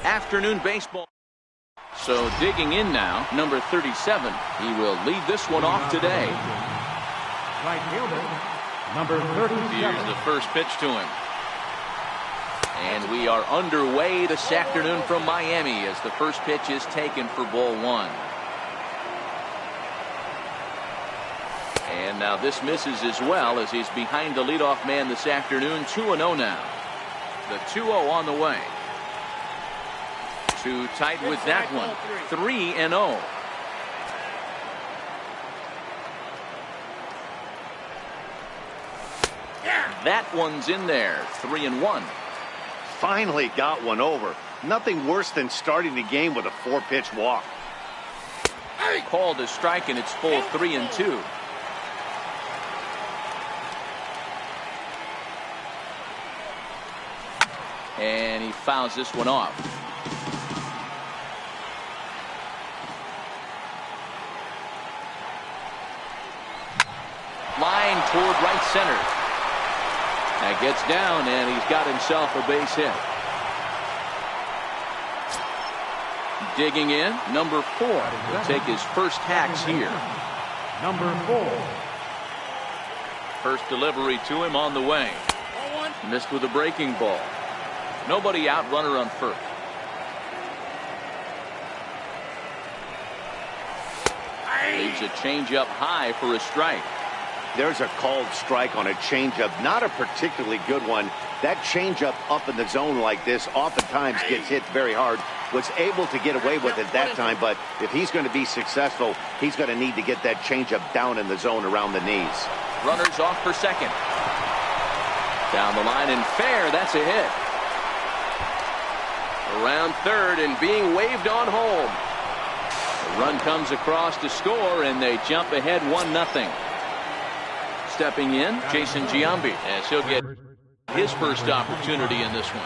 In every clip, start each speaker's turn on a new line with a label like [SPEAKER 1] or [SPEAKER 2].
[SPEAKER 1] Afternoon baseball. So digging in now, number 37. He will lead this one off today.
[SPEAKER 2] Right fielder, number 37.
[SPEAKER 1] Here's the first pitch to him. And we are underway this afternoon from Miami as the first pitch is taken for ball one. And now this misses as well as he's behind the leadoff man this afternoon. 2-0 now. The 2-0 on the way. Too tight with that one. 3-0. That one's in there. 3-1.
[SPEAKER 3] Finally got one over. Nothing worse than starting the game with a 4-pitch walk.
[SPEAKER 1] Called a strike, and it's full 3-2. And he fouls this one off. Line toward right center. That gets down, and he's got himself a base hit. Digging in, number 4 will take his first hacks here.
[SPEAKER 2] Number 4.
[SPEAKER 1] First delivery to him on the way. Missed with a breaking ball. Nobody out, runner on first. Leaves a changeup high for a strike.
[SPEAKER 3] There's a called strike on a changeup, not a particularly good one. That changeup up in the zone like this oftentimes gets hit very hard. Was able to get away with it that time, but if he's going to be successful, he's going to need to get that changeup down in the zone around the knees.
[SPEAKER 1] Runners off for second. Down the line and fair. That's a hit. Around third and being waved on home. The run comes across to score, and they jump ahead 1-0. Stepping in, Jason Giambi, as he'll get his first opportunity in this one.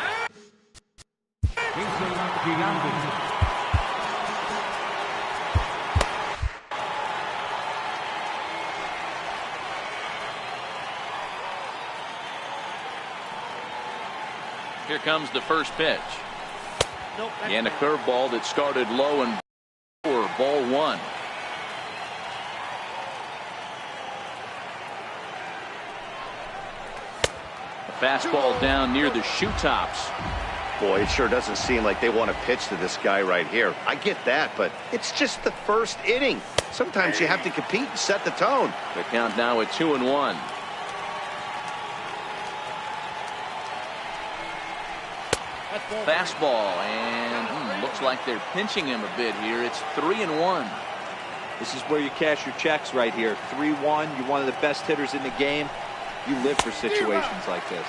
[SPEAKER 1] Here comes the first pitch. And a curveball that started low and for ball one. A fastball down near the shoe tops.
[SPEAKER 3] Boy, it sure doesn't seem like they want to pitch to this guy right here. I get that, but it's just the first inning. Sometimes you have to compete and set the tone.
[SPEAKER 1] The count now at 2-1. Fastball, and looks like they're pinching him a bit here. It's 3-1.
[SPEAKER 4] This is where you cash your checks right here. 3-1. You're one of the best hitters in the game. You live for situations like this.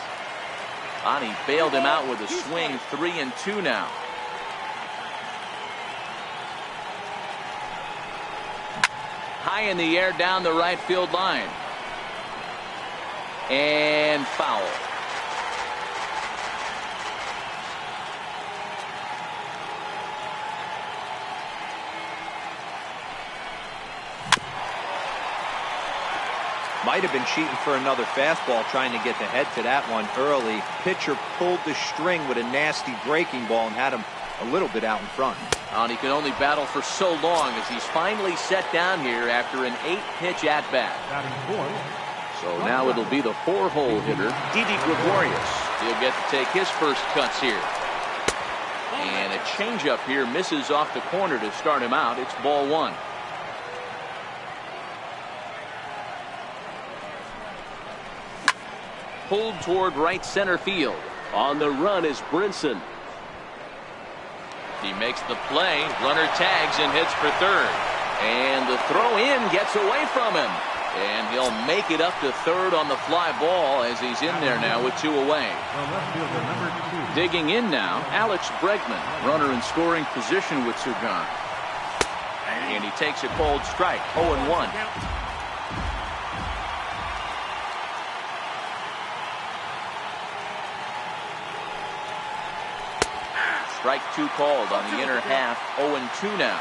[SPEAKER 1] Ani bailed him out with a swing. 3-2 now. High in the air down the right field line. And foul.
[SPEAKER 4] Might have been cheating for another fastball, trying to get the head to that one early. Pitcher pulled the string with a nasty breaking ball and had him a little bit out in front.
[SPEAKER 1] And he can only battle for so long as he's finally set down here after an 8-pitch at-bat. So now it'll be the 4-hole hitter, Didi Gregorius. He'll get to take his first cuts here. And a changeup here misses off the corner to start him out. It's ball 1. Pulled toward right center field. On the run is Brinson. He makes the play. Runner tags and hits for third. And the throw in gets away from him. And he'll make it up to third on the fly ball as he's in there now with 2 away. Digging in now, Alex Bregman, runner in scoring position with Sugan. And he takes a cold strike, 0-1. Strike 2 called on the inner half. 0-2 now.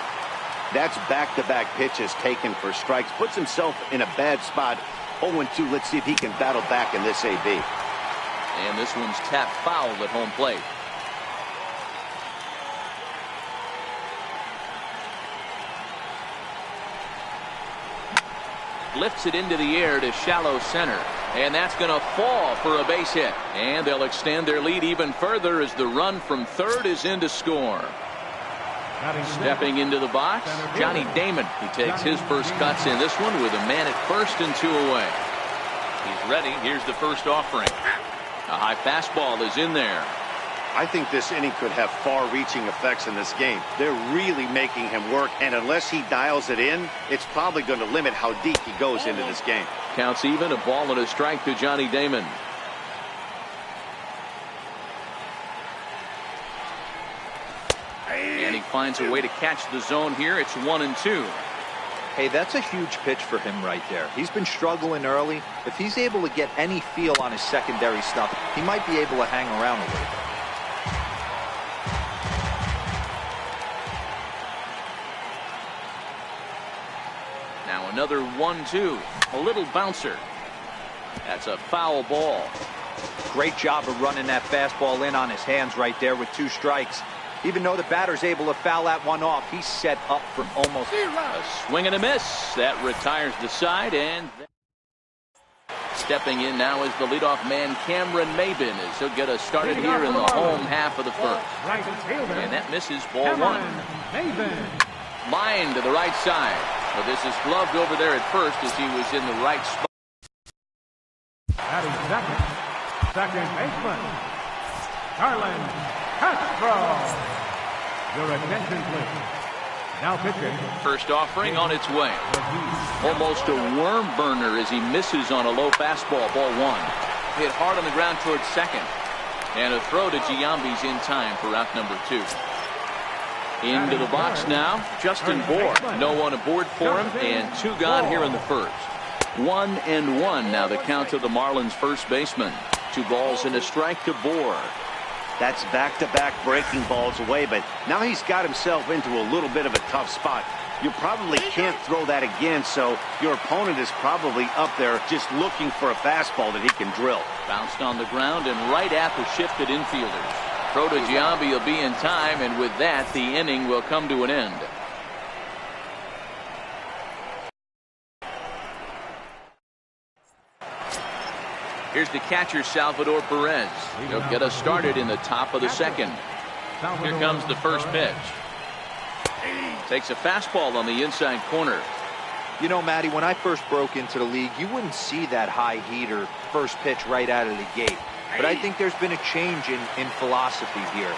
[SPEAKER 3] That's back-to-back pitches taken for strikes. Puts himself in a bad spot. 0-2. Let's see if he can battle back in this AB.
[SPEAKER 1] And this one's tapped foul at home plate. Lifts it into the air to shallow center. And that's going to fall for a base hit. And they'll extend their lead even further as the run from third is in to score. Stepping into the box, Johnny Damon. He takes his first cuts in this one with a man at first and 2 away. He's ready. Here's the first offering. A high fastball is in there.
[SPEAKER 3] I think this inning could have far-reaching effects in this game. They're really making him work, and unless he dials it in, it's probably going to limit how deep he goes into this game.
[SPEAKER 1] Counts even, a ball and a strike to Johnny Damon. And he finds a way to catch the zone here. It's 1-2.
[SPEAKER 4] Hey, that's a huge pitch for him right there. He's been struggling early. If he's able to get any feel on his secondary stuff, he might be able to hang around a little bit.
[SPEAKER 1] Now another 1-2. A little bouncer. That's a foul ball.
[SPEAKER 4] Great job of running that fastball in on his hands right there with 2 strikes. Even though the batter's able to foul that one off, he's set up for almost
[SPEAKER 1] a swing and a miss. That retires the side, and stepping in now is the leadoff man, Cameron Maben, as he'll get us started here in the home half of the first. And that misses ball 1. Line to the right side. But this is gloved over there at first as he was in the right spot.
[SPEAKER 2] Batting second baseman, Carlin Castro. Your attention, please. Now pitching.
[SPEAKER 1] First offering on its way. Almost a worm burner as he misses on a low fastball, ball 1. Hit hard on the ground towards second. And a throw to Giambi's in time for out number 2. Into the box now, Justin Bour. No one aboard for him, and 2 gone here in the first. 1-1 now the count to the Marlins first baseman. 2 balls and a strike to Bour.
[SPEAKER 3] That's back-to-back breaking balls away, but now he's got himself into a little bit of a tough spot. You probably can't throw that again, so your opponent is probably up there just looking for a fastball that he can drill.
[SPEAKER 1] Bounced on the ground and right at the shifted infielders. Throw to Giambi will be in time, and with that, the inning will come to an end. Here's the catcher, Salvador Perez. He'll get us started in the top of the second. Here comes the first pitch. Takes a fastball on the inside corner.
[SPEAKER 4] You know, Matty, when I first broke into the league, you wouldn't see that high heater first pitch right out of the gate. But I think there's been a change in philosophy here.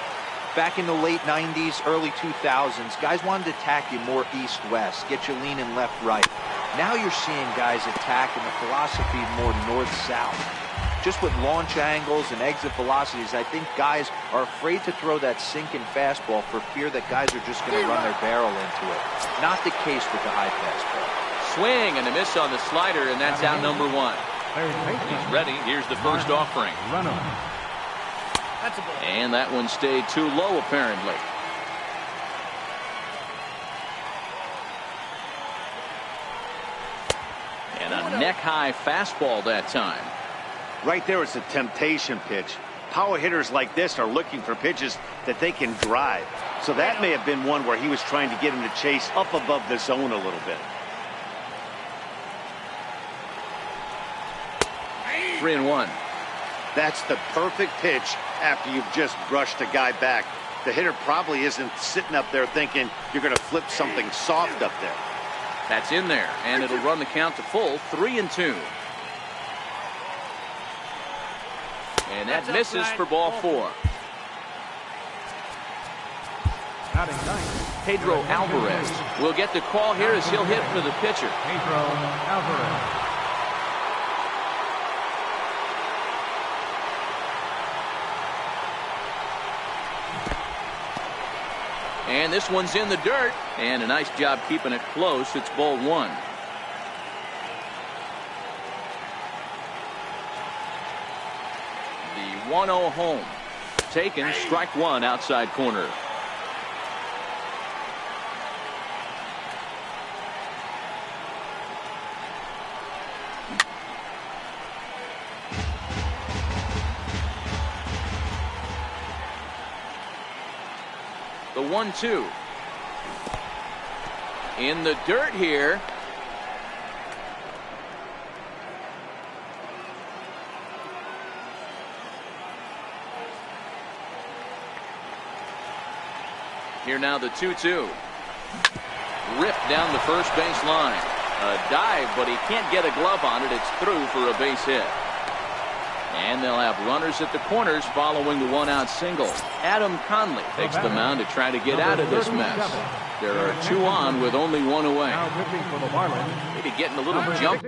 [SPEAKER 4] Back in the late 90s, early 2000s, guys wanted to attack you more east-west, get you leaning left-right. Now you're seeing guys attack in the philosophy more north-south. Just with launch angles and exit velocities, I think guys are afraid to throw that sinking fastball for fear that guys are just going to run their barrel into it. Not the case with the high fastball.
[SPEAKER 1] Swing and a miss on the slider, and that's out number one. He's ready. Here's the first offering. And that one stayed too low, apparently. And a neck-high fastball that time.
[SPEAKER 3] Right there, it's a temptation pitch. Power hitters like this are looking for pitches that they can drive. So that may have been one where he was trying to get him to chase up above the zone a little bit.
[SPEAKER 1] 3-1.
[SPEAKER 3] That's the perfect pitch after you've just brushed a guy back. The hitter probably isn't sitting up there thinking you're going to flip something soft up there.
[SPEAKER 1] That's in there, and it'll run the count to full, 3-2. And that misses for ball four. Pedro Alvarez will get the call here as he'll hit for the pitcher.
[SPEAKER 2] Pedro Alvarez.
[SPEAKER 1] And this one's in the dirt, and a nice job keeping it close. It's ball one. The 1-0 home. Taken, strike one, outside corner. The 1-2. In the dirt here. Here now the 2-2. Ripped down the first base line. A dive, but he can't get a glove on it. It's through for a base hit. And they'll have runners at the corners following the one-out single. Adam Conley takes the mound to try to get out of this mess. There are two on with only one away. Maybe getting a little jump.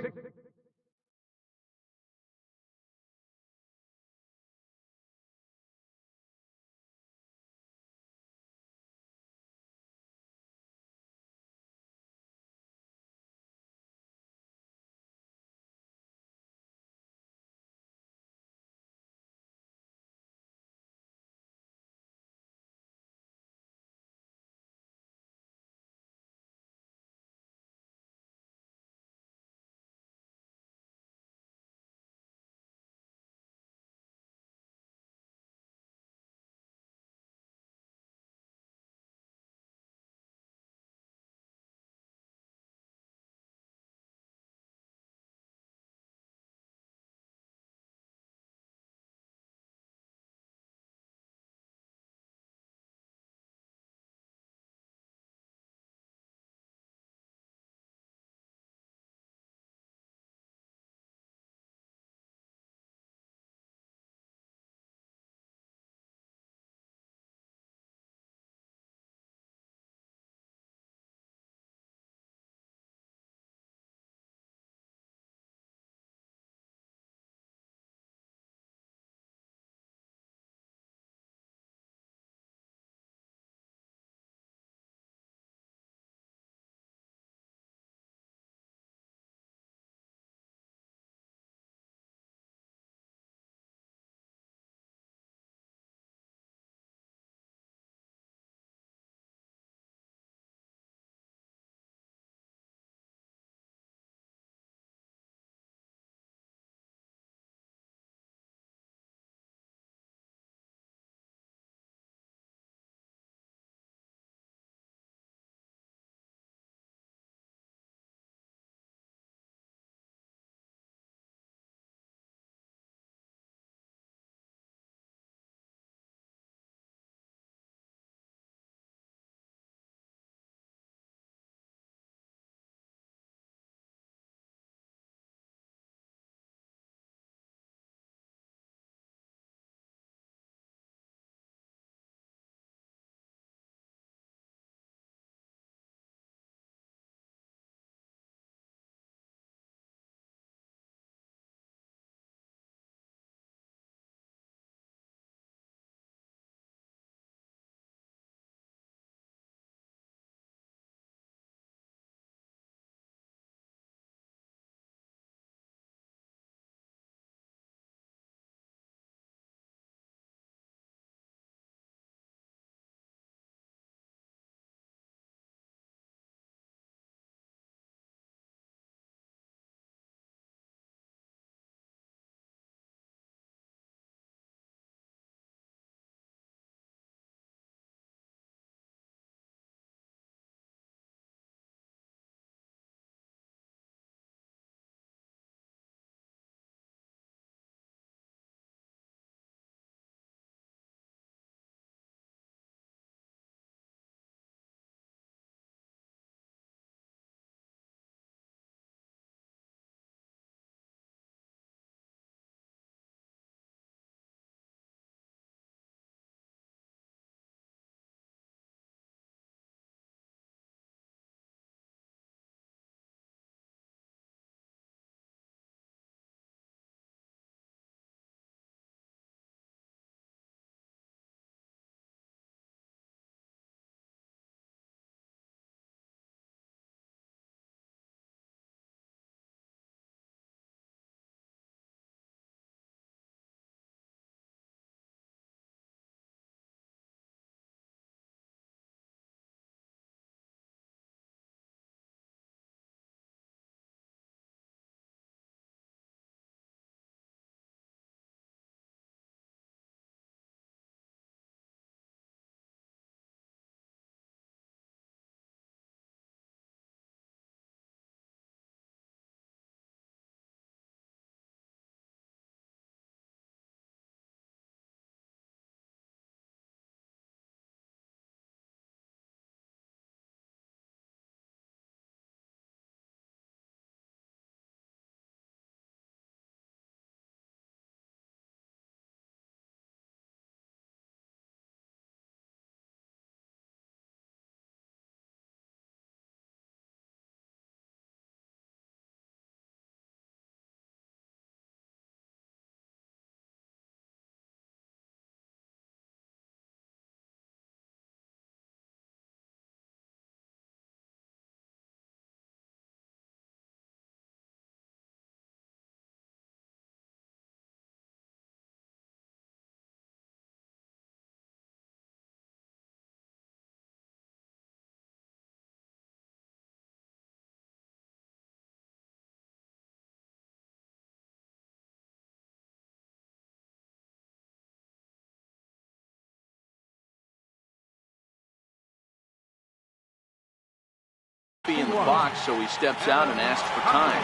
[SPEAKER 1] be in the box, so he steps out and asks for time.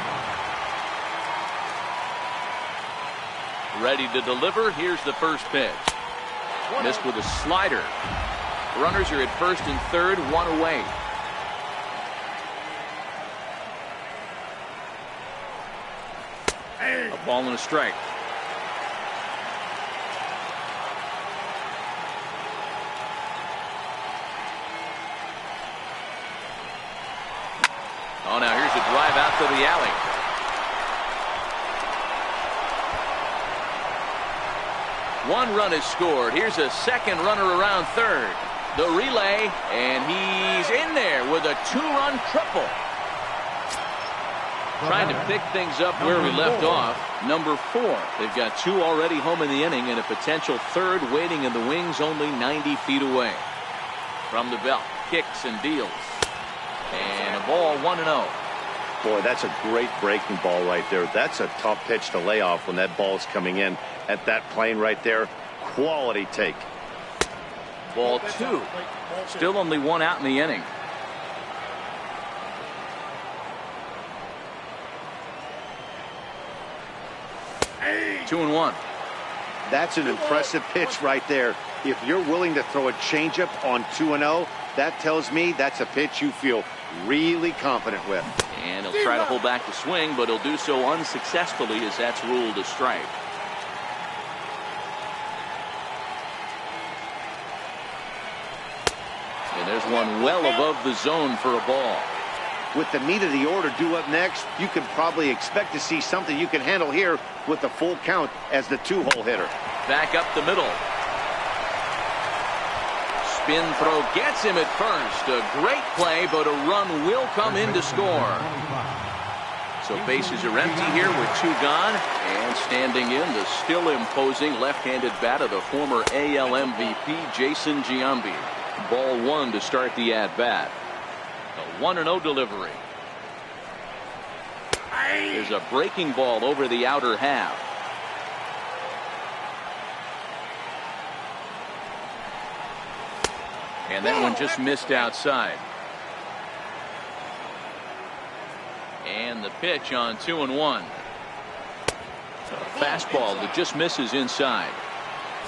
[SPEAKER 1] Ready to deliver. Here's the first pitch. Missed with a slider. Runners are at first and third, one away. A ball and a strike. Oh, now here's a drive out to the alley. One run is scored. Here's a second runner around third. The relay, and he's in there with a two-run triple. Trying to pick things up where we left off. Number 4. They've got 2 already home in the inning and a potential third waiting in the wings only 90 feet away. From the belt, kicks and deals. And a ball 1-0.
[SPEAKER 3] Boy, that's a great breaking ball right there. That's a tough pitch to lay off when that ball's coming in at that plane right there. Quality take.
[SPEAKER 1] Ball 2. Still only 1 out in the inning. Two and 1.
[SPEAKER 3] That's an impressive pitch right there. If you're willing to throw a changeup on 2-0, that tells me that's a pitch you feel really confident with.
[SPEAKER 1] And he'll try to hold back the swing, but he'll do so unsuccessfully as that's ruled a strike. And there's one well above the zone for a ball.
[SPEAKER 3] With the meat of the order due up next, you can probably expect to see something you can handle here with the full count as the 2-hole hitter.
[SPEAKER 1] Back up the middle. Spin throw gets him at first. A great play, but a run will come in to score. So bases are empty here with 2 gone. And standing in, the still imposing left-handed bat of the former AL MVP, Jason Giambi. Ball 1 to start the at-bat. A 1-0 delivery. There's a breaking ball over the outer half. And that one just missed outside. And the pitch on 2-1. A fastball that just misses inside.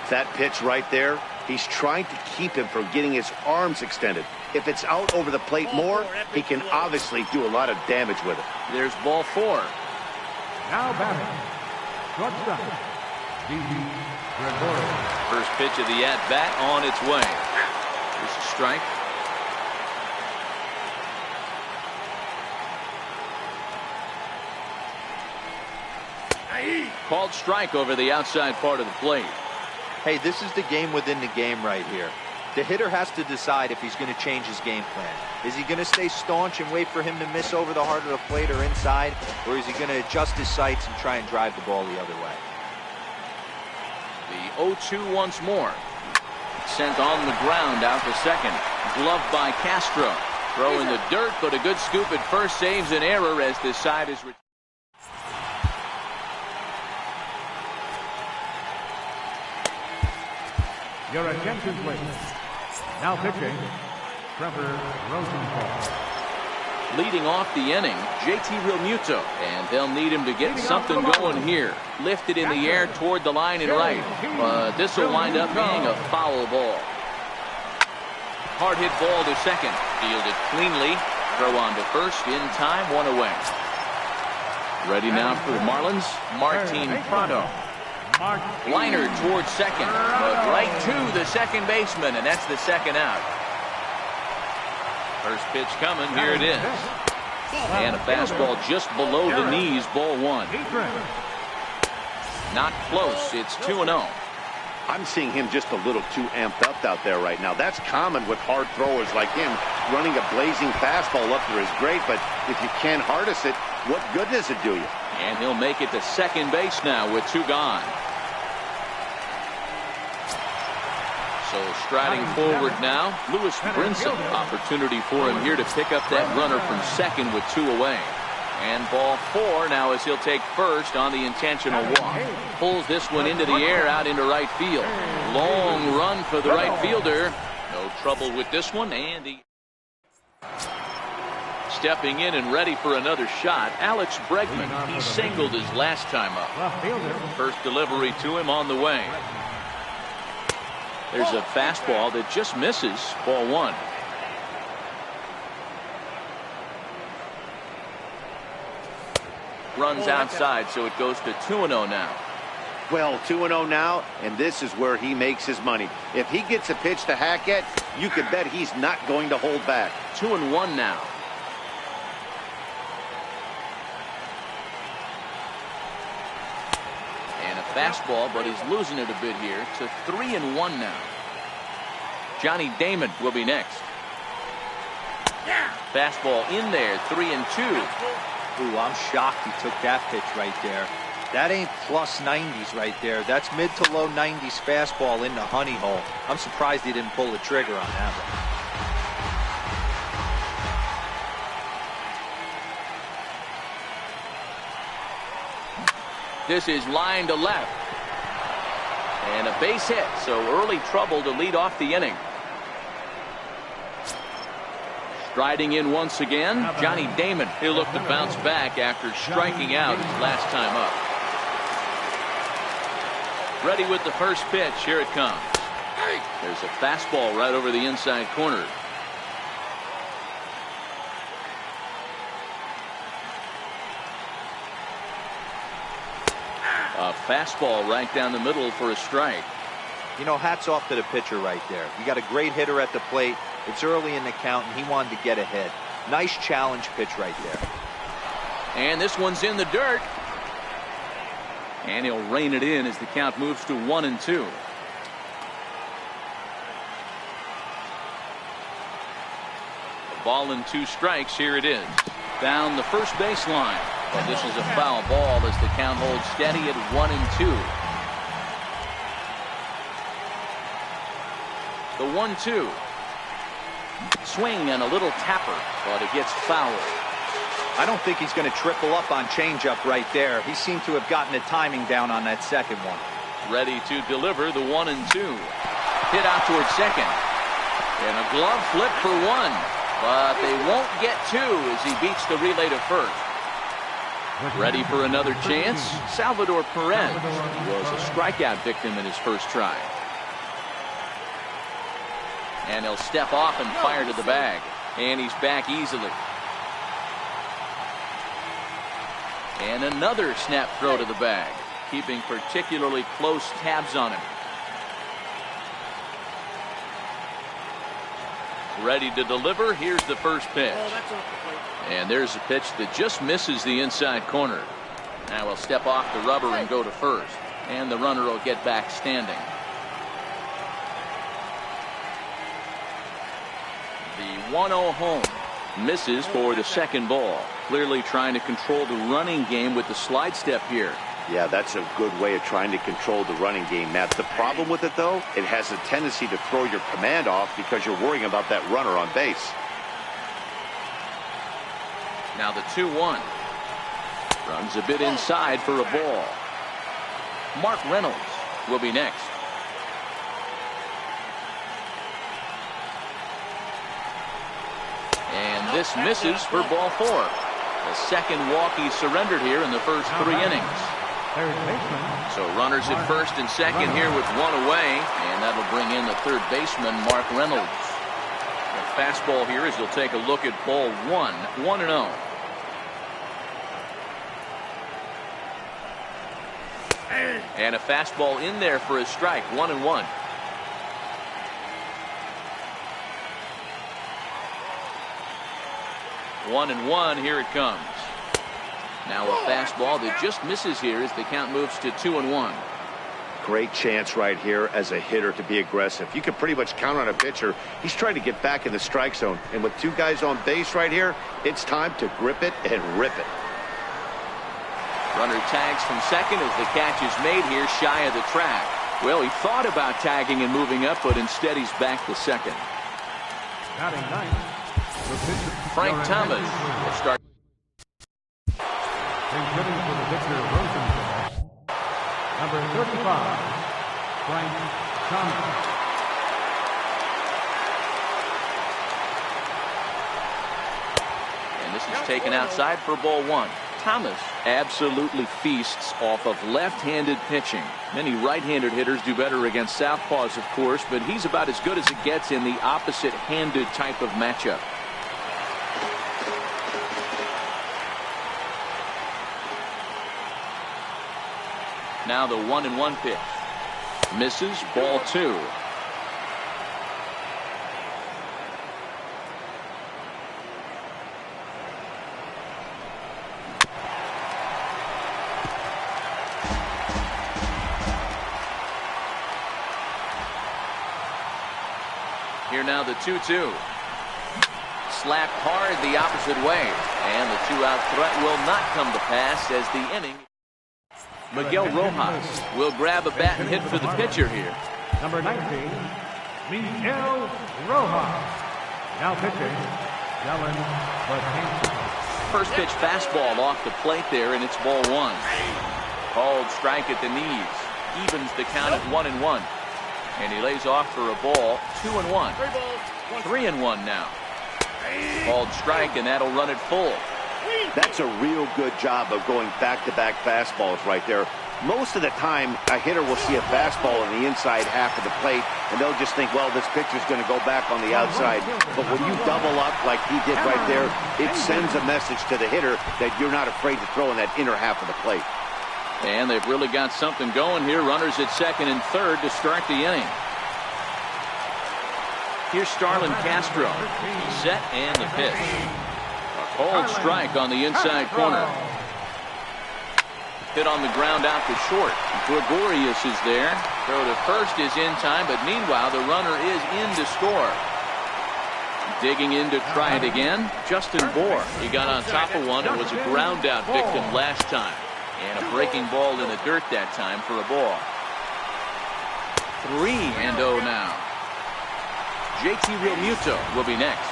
[SPEAKER 3] That pitch right there, he's trying to keep him from getting his arms extended. If it's out over the plate more, he can obviously do a lot of damage with it.
[SPEAKER 1] There's ball 4.
[SPEAKER 2] Now batting, shortstop,
[SPEAKER 1] First pitch of the at-bat on its way. There's a strike. Called strike over the outside part of the plate.
[SPEAKER 4] Hey, this is the game within the game right here. The hitter has to decide if he's going to change his game plan. Is he going to stay staunch and wait for him to miss over the heart of the plate or inside? Or is he going to adjust his sights and try and drive the ball the other way?
[SPEAKER 1] The 0-2 once more. Sent on the ground out to second. Gloved by Castro. Throw in the dirt, but a good scoop at first saves an error as this side is.
[SPEAKER 2] Your attention, please. Now pitching, Trevor Rosenthal.
[SPEAKER 1] Leading off the inning, JT Realmuto, and they'll need him to get something going here. Lifted in the air toward the line and right, but this will wind up being a foul ball. Hard hit ball to second, fielded cleanly. Throw on to first, in time, 1 away. Ready now for the Marlins, Martin Prado. Liner towards second, but right to the second baseman, and that's the second out. First pitch coming, here it is. And a fastball just below the knees, ball 1. Not close, it's 2-0.
[SPEAKER 3] I'm seeing him just a little too amped up out there right now. That's common with hard throwers like him. Running a blazing fastball up there is great, but if you can't harness it, what good does it do you?
[SPEAKER 1] And he'll make it to second base now with 2 gone. So striding forward now, Lewis Brinson. Opportunity for him here to pick up that runner from second with 2 away. And ball 4 now as he'll take first on the intentional walk. Pulls this one into the air out into right field. Long run for the right fielder. No trouble with this one, and he Stepping in and ready for another shot, Alex Bregman. He singled his last time up. First delivery to him on the way. There's a fastball that just misses. Ball one. Runs outside, so it goes to 2-0 now.
[SPEAKER 3] Well, 2-0 now, and this is where he makes his money. If he gets a pitch to hack at, you can bet he's not going to hold back.
[SPEAKER 1] 2-1 now. And a fastball, but he's losing it a bit here to 3-1 now. Johnny Damon will be next. Fastball in there, 3-2.
[SPEAKER 4] Ooh, I'm shocked he took that pitch right there. That ain't plus 90s right there. That's mid to low 90s fastball in the honey hole. I'm surprised he didn't pull the trigger on that one.
[SPEAKER 1] This is line to left. And a base hit, so early trouble to lead off the inning. Striding in once again, Johnny Damon. He'll look to bounce back after striking out his last time up. Ready with the first pitch. Here it comes. There's a fastball right over the inside corner. A fastball right down the middle for a strike.
[SPEAKER 4] You know, hats off to the pitcher right there. You got a great hitter at the plate. It's early in the count, and he wanted to get ahead. Nice challenge pitch right there.
[SPEAKER 1] And this one's in the dirt. And he'll rein it in as the count moves to 1-2. A ball and 2 strikes. Here it is. Down the first baseline. But this is a foul ball as the count holds steady at 1-2. The 1-2. Swing and a little tapper, but it gets fouled.
[SPEAKER 4] I don't think he's going to triple up on changeup right there. He seemed to have gotten the timing down on that second one.
[SPEAKER 1] Ready to deliver the 1-2. Hit out towards second. And a glove flip for 1. But they won't get 2 as he beats the relay to first. Ready for another chance? Salvador Perez was a strikeout victim in his first try. And he'll step off and fire to the bag. And he's back easily. And another snap throw to the bag, keeping particularly close tabs on him. Ready to deliver. Here's the first pitch. And there's a pitch that just misses the inside corner. Now he'll step off the rubber and go to first. And the runner will get back standing. The 1-0 home. Misses for the second ball. Clearly trying to control the running game with the slide step here.
[SPEAKER 3] Yeah, that's a good way of trying to control the running game, Matt. The problem with it, though, it has a tendency to throw your command off because you're worrying about that runner on base.
[SPEAKER 1] Now the 2-1. Runs a bit inside for a ball. Mark Reynolds will be next. And this misses for ball 4. The second walk he surrendered here in the first 3 innings. So runners at first and second here with 1 away. And that'll bring in the third baseman, Mark Reynolds. The fastball here as he'll take a look at ball 1. 1-0. And a fastball in there for a strike. 1-1. One and 1. Here it comes. Now a fastball that just misses here as the count moves to 2-1.
[SPEAKER 3] Great chance right here as a hitter to be aggressive. You can pretty much count on a pitcher. He's trying to get back in the strike zone. And with 2 guys on base right here, it's time to grip it and rip it.
[SPEAKER 1] Runner tags from second as the catch is made here shy of the track. Well, he thought about tagging and moving up, but instead he's back to second. Frank Thomas will start.
[SPEAKER 2] Number 35, Frank Thomas.
[SPEAKER 1] And He's taken outside for ball one. Thomas absolutely feasts off of left-handed pitching. Many right-handed hitters do better against southpaws, of course, but he's about as good as it gets in the opposite-handed type of matchup. Now the 1-1 pitch. Misses, ball two. Here now the 2-2. Slapped hard the opposite way. And the two-out threat will not come to pass as the inning. Miguel Rojas will grab a bat and hit for the pitcher here.
[SPEAKER 2] Number 19, Miguel Rojas. Now pitching, Dylan Betances.
[SPEAKER 1] First pitch fastball off the plate there, and it's ball one. Called strike at the knees. Evens the count at 1-1. And he lays off for a ball, 2-1. 3-1 now. Called strike, and that'll run it full.
[SPEAKER 3] That's a real good job of going back-to-back fastballs right there. Most of the time, a hitter will see a fastball on the inside half of the plate, and they'll just think, well, this pitcher's going to go back on the outside. But when you double up like he did right there, it sends a message to the hitter that you're not afraid to throw in that inner half of the plate.
[SPEAKER 1] And they've really got something going here. Runners at second and third to start the inning. Here's Starlin Castro. Set and the pitch. Called strike on the inside corner. Hit on the ground out to short. Gregorius is there. Throw to first is in time, but meanwhile the runner is in to score. Digging in to try it again, Justin Bohr. He got on top of one and was a ground out victim last time. And a breaking ball in the dirt that time for a ball. 3-0 now. JT Realmuto will be next.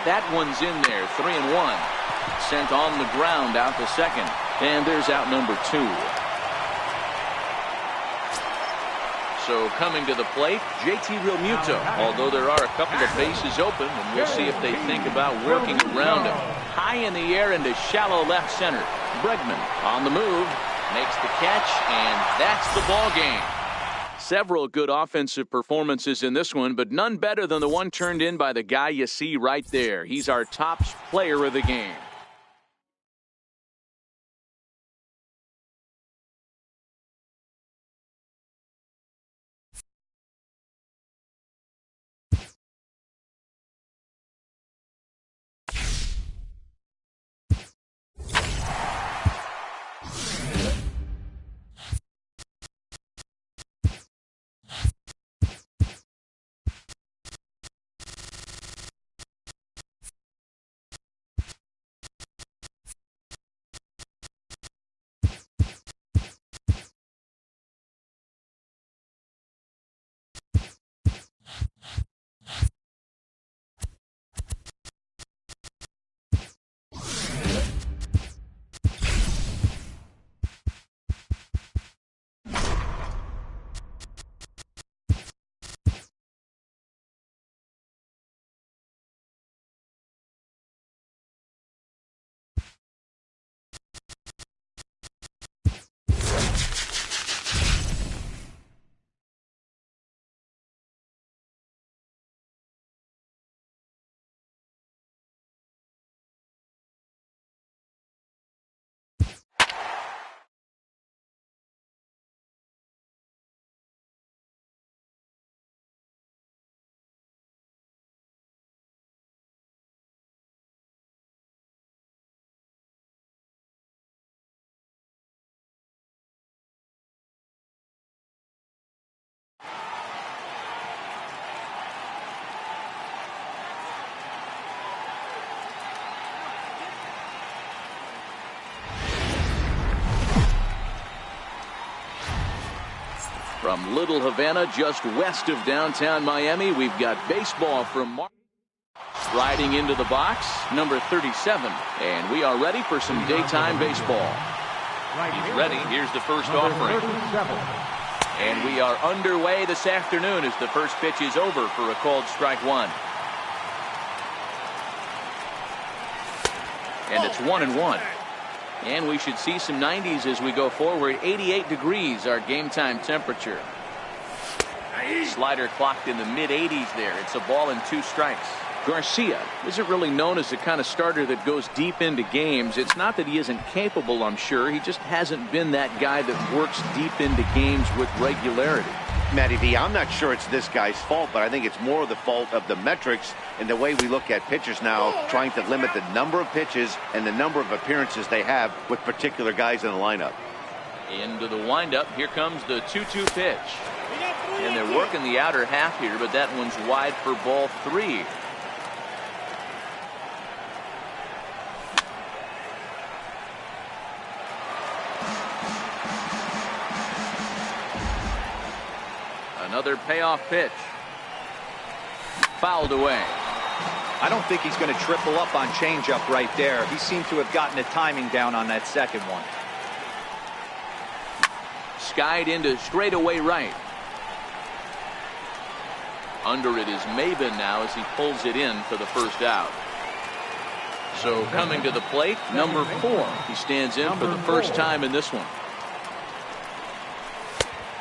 [SPEAKER 1] That one's in there, 3-1. Sent on the ground out to second. And there's out number two. So coming to the plate, JT Realmuto. Although there are a couple of bases open, and we'll see if they think about working around him. High in the air into shallow left center. Bregman on the move, makes the catch, and that's the ball game. Several good offensive performances in this one, but none better than the one turned in by the guy you see right there. He's our top player of the game. From Little Havana, just west of downtown Miami, we've got baseball from Mark. Riding into the box, number 37. And we are ready for some daytime baseball. He's ready. Here's the first offering. And we are underway this afternoon as the first pitch is over for a called strike one. And it's 1-1. And we should see some 90s as we go forward. 88 degrees our game time temperature. Slider clocked in the mid-80s there. It's a ball and 2 strikes. Garcia isn't really known as the kind of starter that goes deep into games. It's not that he isn't capable, I'm sure. He just hasn't been that guy that works deep into games with regularity.
[SPEAKER 3] Matty V, I'm not sure it's this guy's fault, but I think it's more the fault of the metrics and the way we look at pitchers now, trying to limit the number of pitches and the number of appearances they have with particular guys in the lineup.
[SPEAKER 1] Into the windup. Here comes the 2-2 pitch. And they're working the outer half here, but that one's wide for ball 3. Another payoff pitch. Fouled away.
[SPEAKER 4] I don't think he's going to triple up on changeup right there. He seemed to have gotten the timing down on that second one.
[SPEAKER 1] Skied into straightaway right. Under it is Maben now as he pulls it in for the first out. So coming to the plate, number 4. He stands in for the first time in this one.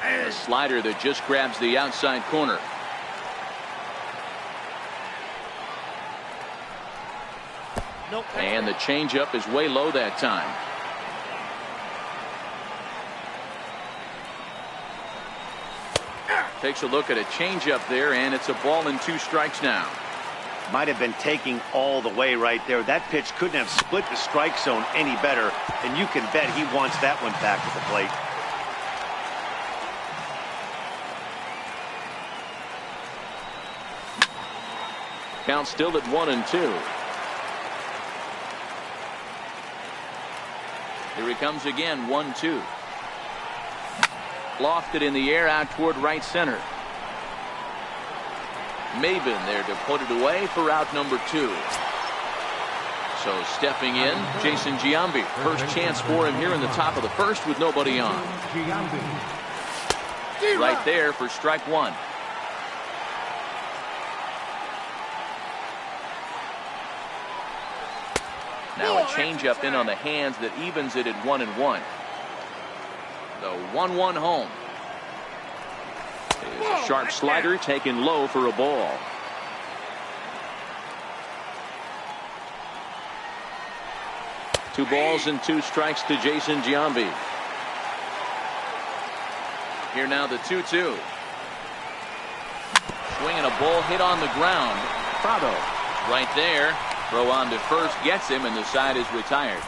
[SPEAKER 1] A slider that just grabs the outside corner. And the changeup is way low that time. Takes a look at a changeup there, and it's a ball and 2 strikes now.
[SPEAKER 3] Might have been taking all the way right there. That pitch couldn't have split the strike zone any better, and you can bet he wants that one back at the plate.
[SPEAKER 1] Count still at 1-2. Here he comes again, 1-2. Lofted in the air out toward right center. Maben there to put it away for out number 2. So stepping in, Jason Giambi. First chance for him here in the top of the first with nobody on. Right there for strike 1. Now a changeup in on the hands that evens it at 1-1. The 1-1 home. There's a sharp slider taken low for a ball. Two balls and 2 strikes to Jason Giambi. Here now the 2-2. Swinging a ball hit on the ground. Prado right there. Throw on to first gets him, and the side is retired.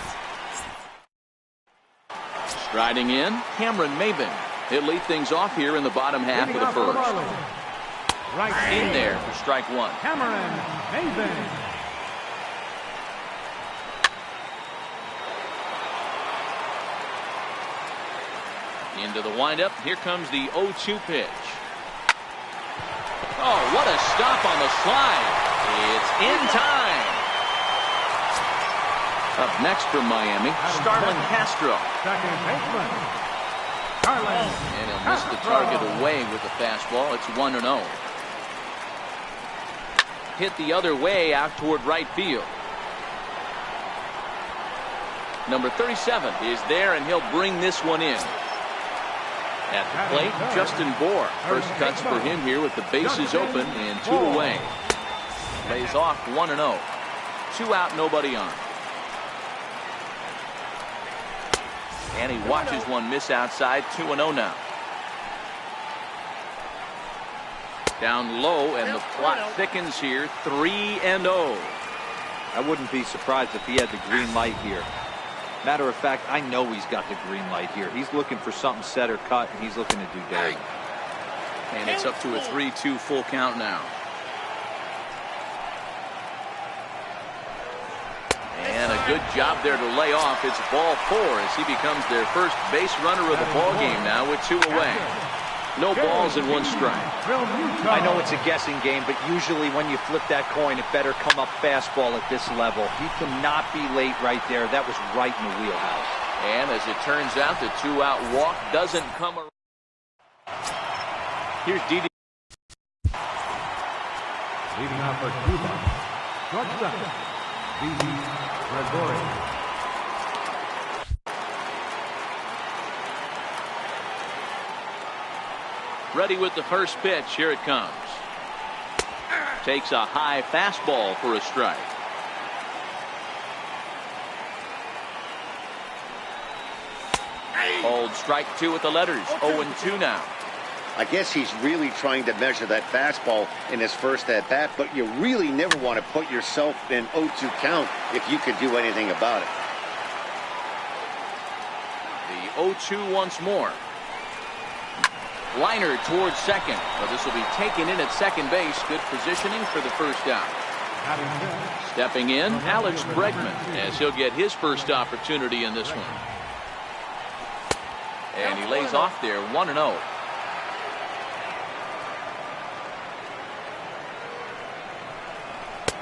[SPEAKER 1] Striding in, Cameron Maben. He'll lead things off here in the bottom half of the first.
[SPEAKER 2] Right
[SPEAKER 1] in there for strike 1.
[SPEAKER 2] Cameron Maben.
[SPEAKER 1] Into the windup. Here comes the 0-2 pitch. Oh, what a stop on the slide. It's in time. Up next from Miami, Starlin Castro.
[SPEAKER 2] Second baseman, Starlin.
[SPEAKER 1] And he'll miss the target away with the fastball. It's 1-0. Hit the other way out toward right field. Number 37 is there, and he'll bring this one in. At the plate, Justin Bohr. First cuts for him here with the bases open and 2 away. Lays off 1-0. 2 out, nobody on. And he watches one miss outside. 2-0 now. Down low, and the plot thickens here. 3-0.
[SPEAKER 4] I wouldn't be surprised if he had the green light here. Matter of fact, I know he's got the green light here. He's looking for something set or cut, and he's looking to do damage.
[SPEAKER 1] And it's up to a 3-2 full count now. And a good job there to lay off. It's ball 4 as he becomes their first base runner of the ball game now with 2 away. No balls and 1 strike.
[SPEAKER 4] I know it's a guessing game, but usually when you flip that coin, it better come up fastball at this level. He cannot be late right there. That was right in the wheelhouse.
[SPEAKER 1] And as it turns out, the 2-out walk doesn't come around. Here's Didi.
[SPEAKER 2] Leading off for Cuba, shortstop, Gregorius.
[SPEAKER 1] Ready with the first pitch. Here it comes. Takes a high fastball for a strike. Called strike two with the letters. 0-2 now.
[SPEAKER 3] I guess he's really trying to measure that fastball in his first at bat, but you really never want to put yourself in 0-2 count if you could do anything about it.
[SPEAKER 1] The 0-2 once more. Liner towards second, but this will be taken in at second base. Good positioning for the first out. Stepping in, Alex Bregman, as he'll get his first opportunity in this one. And he lays off there, 1-0.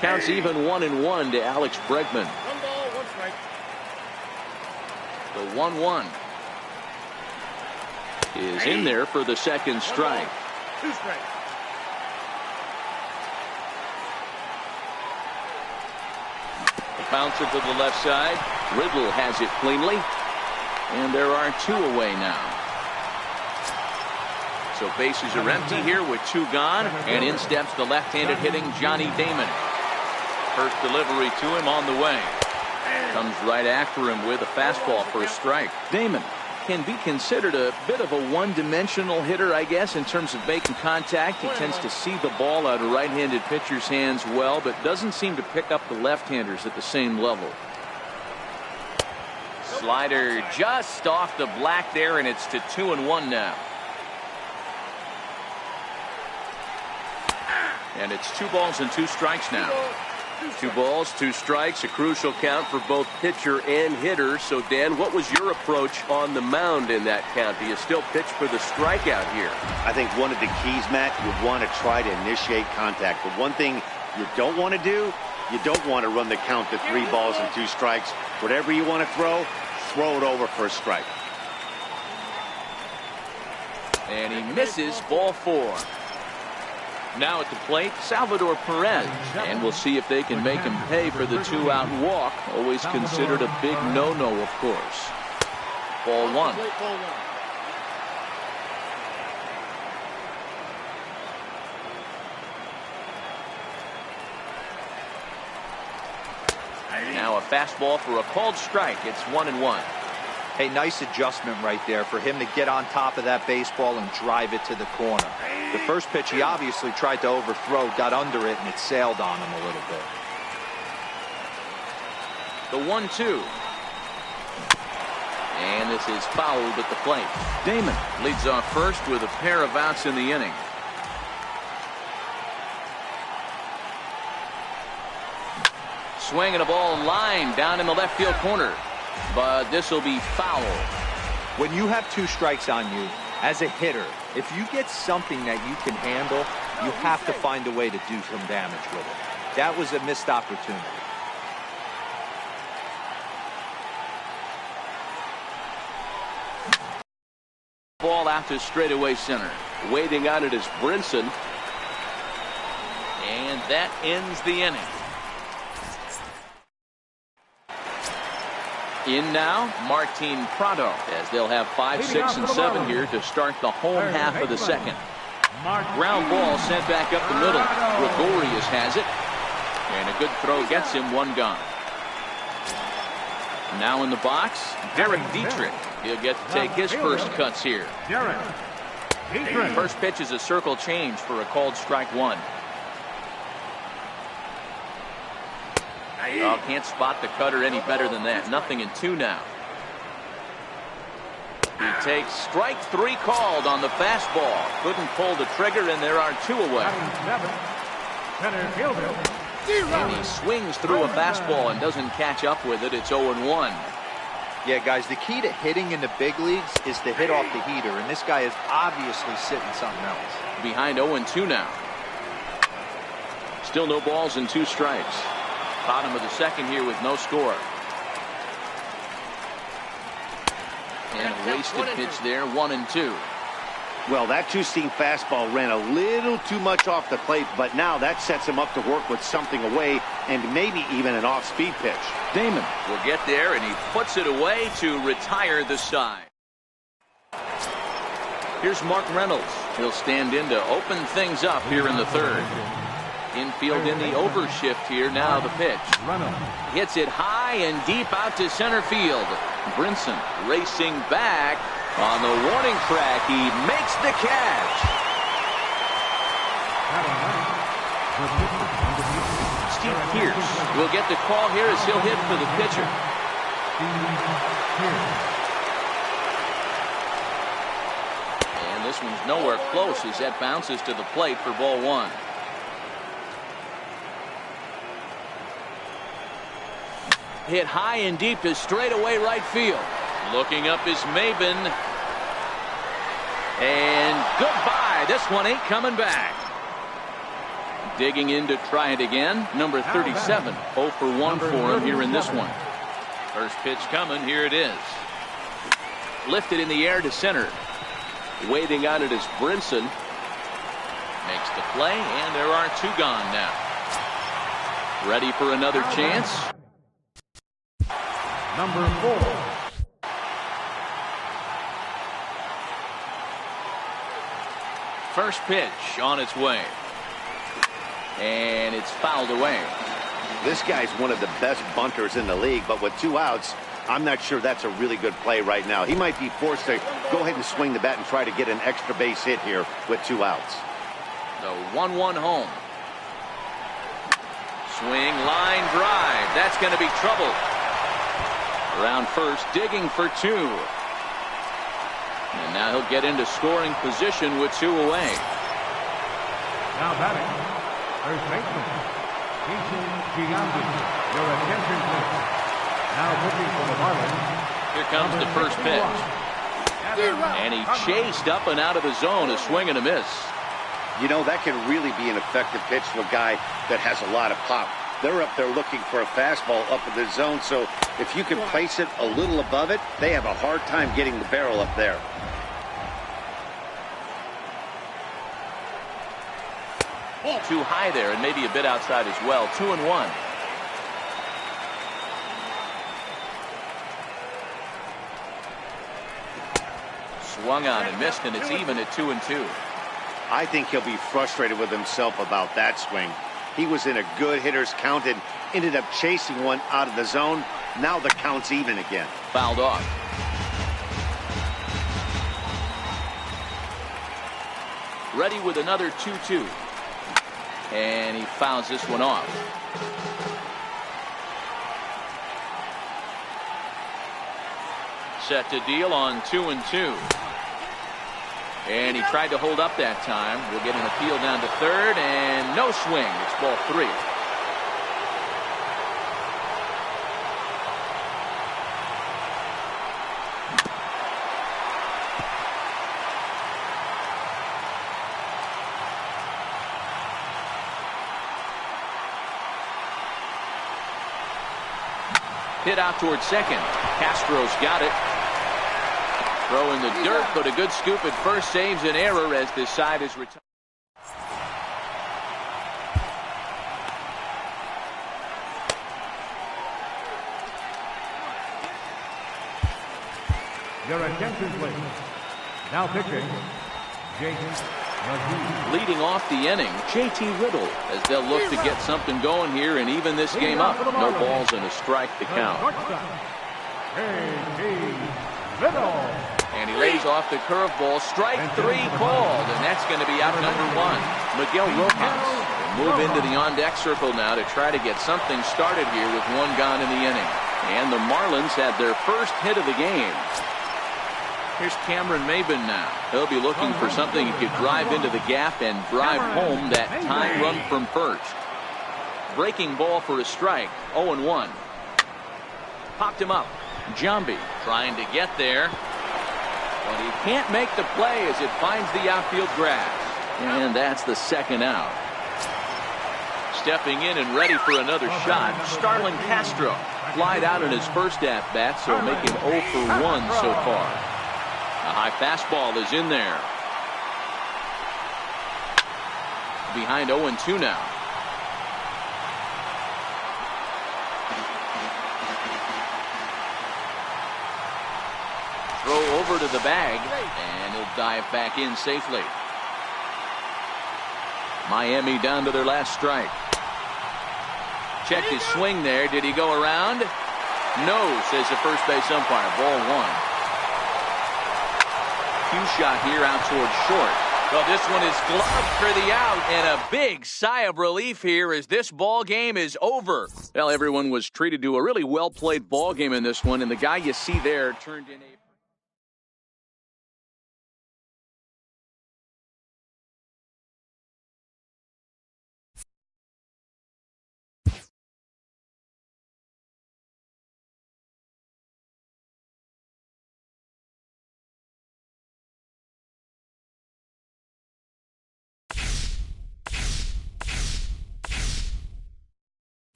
[SPEAKER 1] Counts even 1-1 to Alex Bregman.
[SPEAKER 5] 1 ball, 1 strike.
[SPEAKER 1] The 1-1 is in there for the second strike.
[SPEAKER 5] 2 strikes.
[SPEAKER 1] The bouncer to the left side. Riddle has it cleanly. And there are 2 away now. So bases are empty here with 2 gone. And in steps the left-handed hitting Johnny Damon. First delivery to him on the way. Comes right after him with a fastball for a strike. Damon can be considered a bit of a one-dimensional hitter, I guess, in terms of making contact. He tends to see the ball out of right-handed pitchers' hands well, but doesn't seem to pick up the left-handers at the same level. Slider just off the black there, and it's to 2-1 now. And it's 2 balls and 2 strikes now. 2 balls, 2 strikes, a crucial count for both pitcher and hitter. So, Dan, what was your approach on the mound in that count? Do you still pitch for the strikeout here?
[SPEAKER 3] I think one of the keys, Matt, you want to try to initiate contact. The one thing you don't want to do, you don't want to run the count to 3 balls and 2 strikes. Whatever you want to throw it over for a strike.
[SPEAKER 1] And he misses, ball 4. Now at the plate, Salvador Perez. And we'll see if they can make him pay for the 2-out walk. Always considered a big no-no, of course. Ball 1. Now a fastball for a called strike. It's 1-1.
[SPEAKER 4] Hey, nice adjustment right there for him to get on top of that baseball and drive it to the corner. The first pitch he obviously tried to overthrow, got under it, and it sailed on him a little bit.
[SPEAKER 1] The 1-2. And this is fouled at the plate. Damon leads off first with a pair of outs in the inning. Swinging a ball line down in the left field corner. But this will be foul.
[SPEAKER 4] When you have 2 strikes on you, as a hitter, if you get something that you can handle, you have to find a way to do some damage with it. That was a missed opportunity.
[SPEAKER 1] Ball out to straightaway center. Waiting on it is Brinson. And that ends the inning. In now, Martin Prado, as they'll have 5, 6, and 7 here to start the home half of the second. Ground ball sent back up the middle. Gregorius has it. And a good throw gets him 1 gone. Now in the box, Derek Dietrich. He'll get to take his first cuts here. First pitch is a circle change for a called strike 1. Oh, can't spot the cutter any better than that. 0-2 now. He takes strike 3 called on the fastball. Couldn't pull the trigger, and there are 2 away. And he swings through a fastball and doesn't catch up with it. It's 0-1.
[SPEAKER 4] Yeah, guys, the key to hitting in the big leagues is to hit off the heater, and this guy is obviously sitting something else.
[SPEAKER 1] Behind 0-2 now. Still no balls and 2 strikes. Bottom of the second here with no score. And a wasted pitch there, 1-2.
[SPEAKER 3] Well, that two-seam fastball ran a little too much off the plate, but now that sets him up to work with something away and maybe even an off-speed pitch.
[SPEAKER 1] Damon will get there, and he puts it away to retire the side. Here's Mark Reynolds. He'll stand in to open things up here in the third. Infield in the overshift here. Now the pitch. Hits it high and deep out to center field. Brinson racing back. On the warning track, he makes the catch. Steve Pierce will get the call here as he'll hit for the pitcher. And this one's nowhere close as that bounces to the plate for ball one. Hit high and deep to straightaway right field. Looking up is Maben. And goodbye. This one ain't coming back. Digging in to try it again. Number 37. 0 for 1 for him here in this one. First pitch coming. Here it is. Lifted in the air to center. Waiting on it is Brinson. Makes the play, and there are two gone now. Ready for another chance.
[SPEAKER 2] Number 4.
[SPEAKER 1] First pitch on its way. And it's fouled away.
[SPEAKER 3] This guy's one of the best bunters in the league, but with 2 outs, I'm not sure that's a really good play right now. He might be forced to go ahead and swing the bat and try to get an extra base hit here with 2 outs.
[SPEAKER 1] The 1-1 home. Swing, line drive. That's going to be trouble. Around first, digging for 2. And now he'll get into scoring position with 2 away.
[SPEAKER 2] Now batting, first baseman, your attention please. Now pitching for the Marlins.
[SPEAKER 1] Here comes the first pitch. And he chased up and out of the zone, a swing and a miss.
[SPEAKER 3] You know, that can really be an effective pitch to a guy that has a lot of pop. They're up there looking for a fastball up in the zone, so if you can place it a little above it, they have a hard time getting the barrel up there.
[SPEAKER 1] Too high there and maybe a bit outside as well. 2-1. Swung on and missed, and it's even at 2-2.
[SPEAKER 3] I think he'll be frustrated with himself about that swing. He was in a good hitter's count and ended up chasing one out of the zone. Now the count's even again.
[SPEAKER 1] Fouled off. Ready with another 2-2. And he fouls this one off. Set to deal on 2-2. And he tried to hold up that time. We'll get an appeal down to third, and no swing. It's ball 3. Hit out towards second. Castro's got it. Throw in the dirt, but a good scoop at first saves an error as this side is retired.
[SPEAKER 2] Your attention please. Now pitching, Jason.
[SPEAKER 1] Leading off the inning, JT Riddle, as they'll look to get something going here and even this game up. No balls and a strike to count.
[SPEAKER 2] JT Riddle.
[SPEAKER 1] And he lays off the curveball. Strike 3 called, and that's going to be out number 1. Miguel Rojas will move into the on-deck circle now to try to get something started here with 1 gone in the inning. And the Marlins had their first hit of the game. Here's Cameron Maben now. He'll be looking for something he could drive into the gap and drive home that tying run from first. Breaking ball for a strike. 0-1. Popped him up. Giambi trying to get there. But he can't make the play as it finds the outfield grass. And that's the second out. Stepping in and ready for another shot, Starlin Castro. Flied out in his first at-bat, so make him 0 for 1 so far. A high fastball is in there. behind 0-2 now. Throw over to the bag, and he'll dive back in safely. Miami down to their last strike. Checked his swing there. Did he go around? No, says the first base umpire. Ball one. Cue shot here out towards short. Well, this one is gloved for the out, and a big sigh of relief here as this ball game is over. Well, everyone was treated to a really well-played ball game in this one, and the guy you see there turned in a...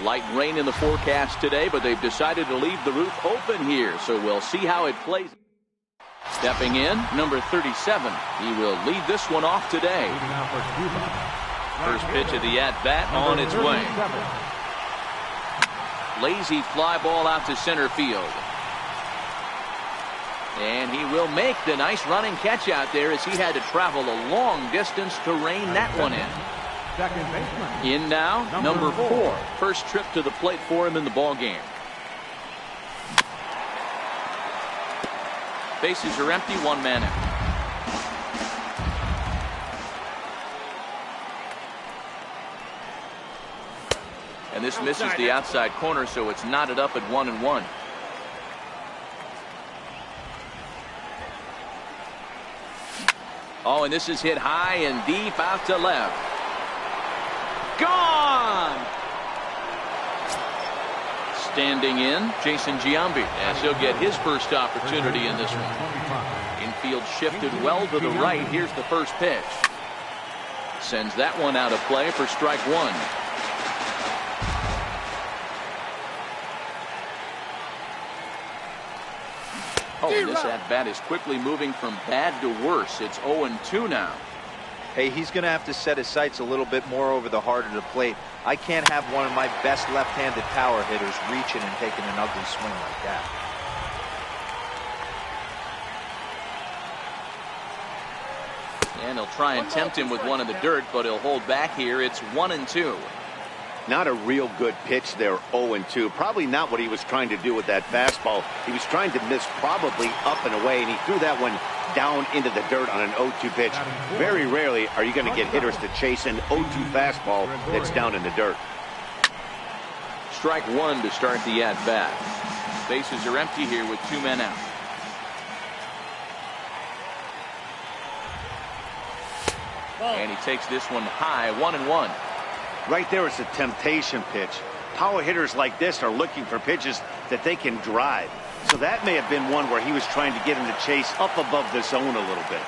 [SPEAKER 1] Light rain in the forecast today, but they've decided to leave the roof open here, so we'll see how it plays. Stepping in, number 37. He will lead this one off today. First pitch of the at-bat on its way. Lazy fly ball out to center field. And he will make the nice running catch out there as he had to travel a long distance to rein that one in. In now, number 4. First trip to the plate for him in the ball game. Bases are empty, one man out. And this misses the outside corner, so it's knotted up at 1-1. Oh, and this is hit high and deep out to left. Gone! Standing in, Jason Giambi, as he'll get his first opportunity in this one. Infield shifted well to the right. Here's the first pitch. Sends that one out of play for strike one. Oh, and this at-bat is quickly moving from bad to worse. It's 0-2 now.
[SPEAKER 4] Hey, he's going to have to set his sights a little bit more over the heart of the plate. I can't have one of my best left-handed power hitters reaching and taking an ugly swing like that. And he'll try and tempt him with one in the dirt, but he'll hold back here. It's 1-2.
[SPEAKER 3] Not a real good pitch there, 0-2. Probably not what he was trying to do with that fastball. He was trying to miss probably up and away, and he threw that one down into the dirt on an 0-2 pitch. Very rarely are you going to get hitters to chase an 0-2 fastball that's down in the dirt.
[SPEAKER 1] Strike one to start the at-bat. Bases are empty here with 2 men out. And he takes this one high, 1-1.
[SPEAKER 3] Right there is a temptation pitch. Power hitters like this are looking for pitches that they can drive. So that may have been one where he was trying to get him to chase up above the zone a little bit.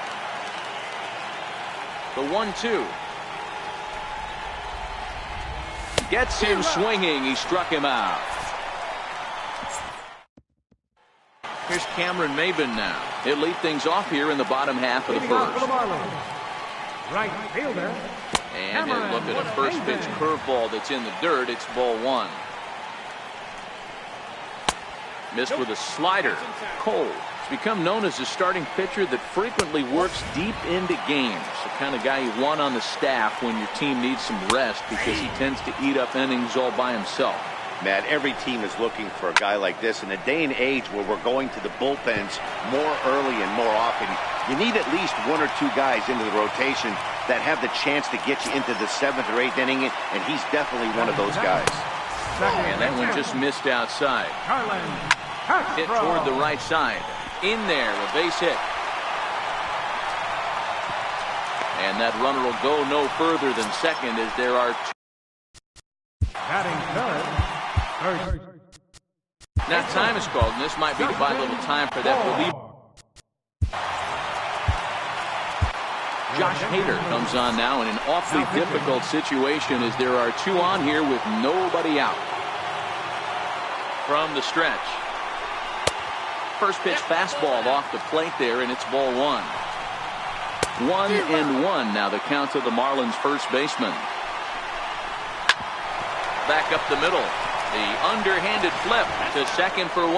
[SPEAKER 1] The 1-2. Gets him swinging. He struck him out. Here's Cameron Maybin now. He'll lead things off here in the bottom half of the first.
[SPEAKER 2] Right fielder.
[SPEAKER 1] And he'll look at a first pitch curveball that's in the dirt. It's ball one. Missed with a slider. Cole has become known as a starting pitcher that frequently works deep into games. The kind of guy you want on the staff when your team needs some rest because he tends to eat up innings all by himself.
[SPEAKER 3] Matt, every team is looking for a guy like this. In a day and age where we're going to the bullpens more early and more often, you need at least 1 or 2 guys into the rotation that have the chance to get you into the 7th or 8th inning, and he's definitely one of those guys.
[SPEAKER 1] And that one just missed outside. Hit toward the right side. In there, a base hit. And that runner will go no further than second as there are 2.
[SPEAKER 2] Batting third.
[SPEAKER 1] Now time is called, and this might be to buy a little time for that reliever. Josh Hader comes on now in an awfully difficult situation as there are 2 on here with nobody out. From the stretch. First pitch fastball off the plate there, and it's ball one. 1-1 now the count to the Marlins first baseman. Back up the middle. The underhanded flip to second for 1.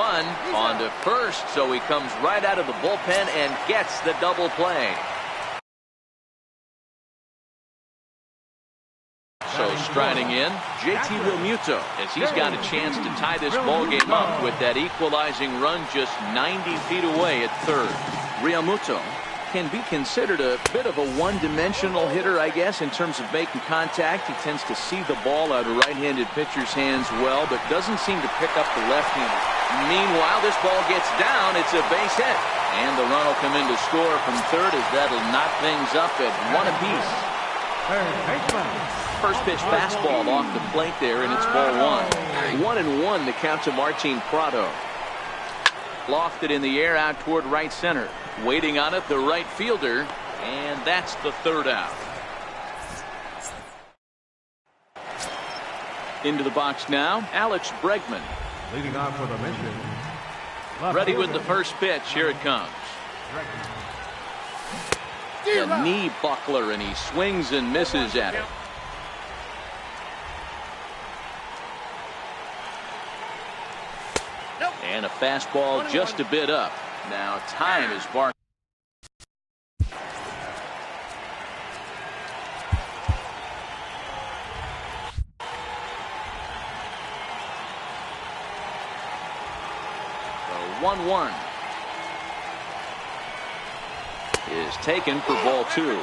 [SPEAKER 1] On to first, so he comes right out of the bullpen and gets the double play. So striding in, JT Realmuto as he's got a chance to tie this ball game up with that equalizing run just 90 feet away at third. Realmuto can be considered a bit of a one-dimensional hitter, I guess, in terms of making contact. He tends to see the ball out of right-handed pitcher's hands well, but doesn't seem to pick up the left-hander. Meanwhile, this ball gets down. It's a base hit. And the run will come in to score from third as that'll knock things up at 1 apiece. First pitch fastball off the plate there, and it's ball 1. 1-1 the count to Martin Prado. Lofted in the air out toward right center. Waiting on it, the right fielder, and that's the third out. Into the box now, Alex Bregman.
[SPEAKER 2] Leading off for the mission.
[SPEAKER 1] Ready with the first pitch. Here it comes. A knee buckler, and he swings and misses at it. And a fastball just a bit up. Now time is barking. The 1-1 is taken for ball 2.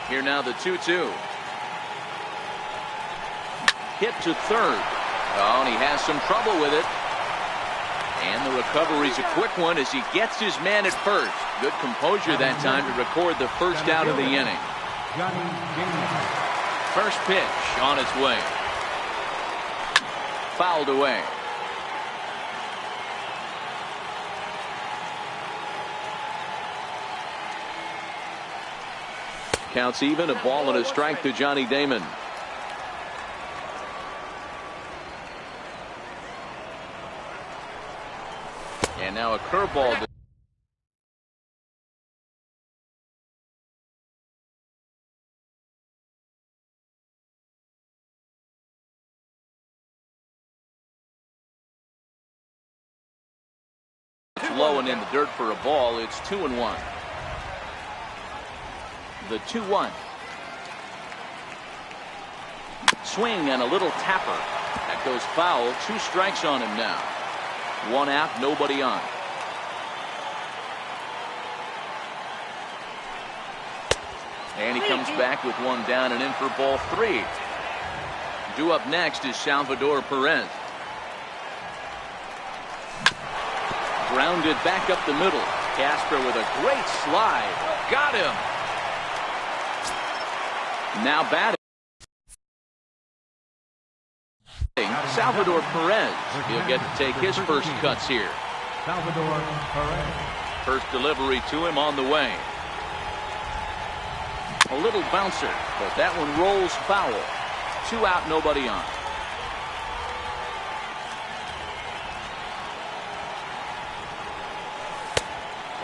[SPEAKER 1] Here now the 2-2. Hit to third. Oh, and he has some trouble with it. And the recovery's a quick one as he gets his man at first. Good composure that time to record the first out of the inning. First pitch on its way. Fouled away. Counts even, a ball and a strike to Johnny Damon. And now a curveball. low and in the dirt for a ball. It's 2-1. The 2-1. Swing and a little tapper. That goes foul. 2 strikes on him now. 1 out, nobody on. And he comes back with 1 down and in for ball 3. Due up next is Salvador Perez. Grounded back up the middle. Casper with a great slide. Got him. Now batting. Salvador Perez. He'll get to take his first cuts here.
[SPEAKER 2] Salvador Perez.
[SPEAKER 1] First delivery to him on the way. A little bouncer, but that one rolls foul. 2 out, nobody on.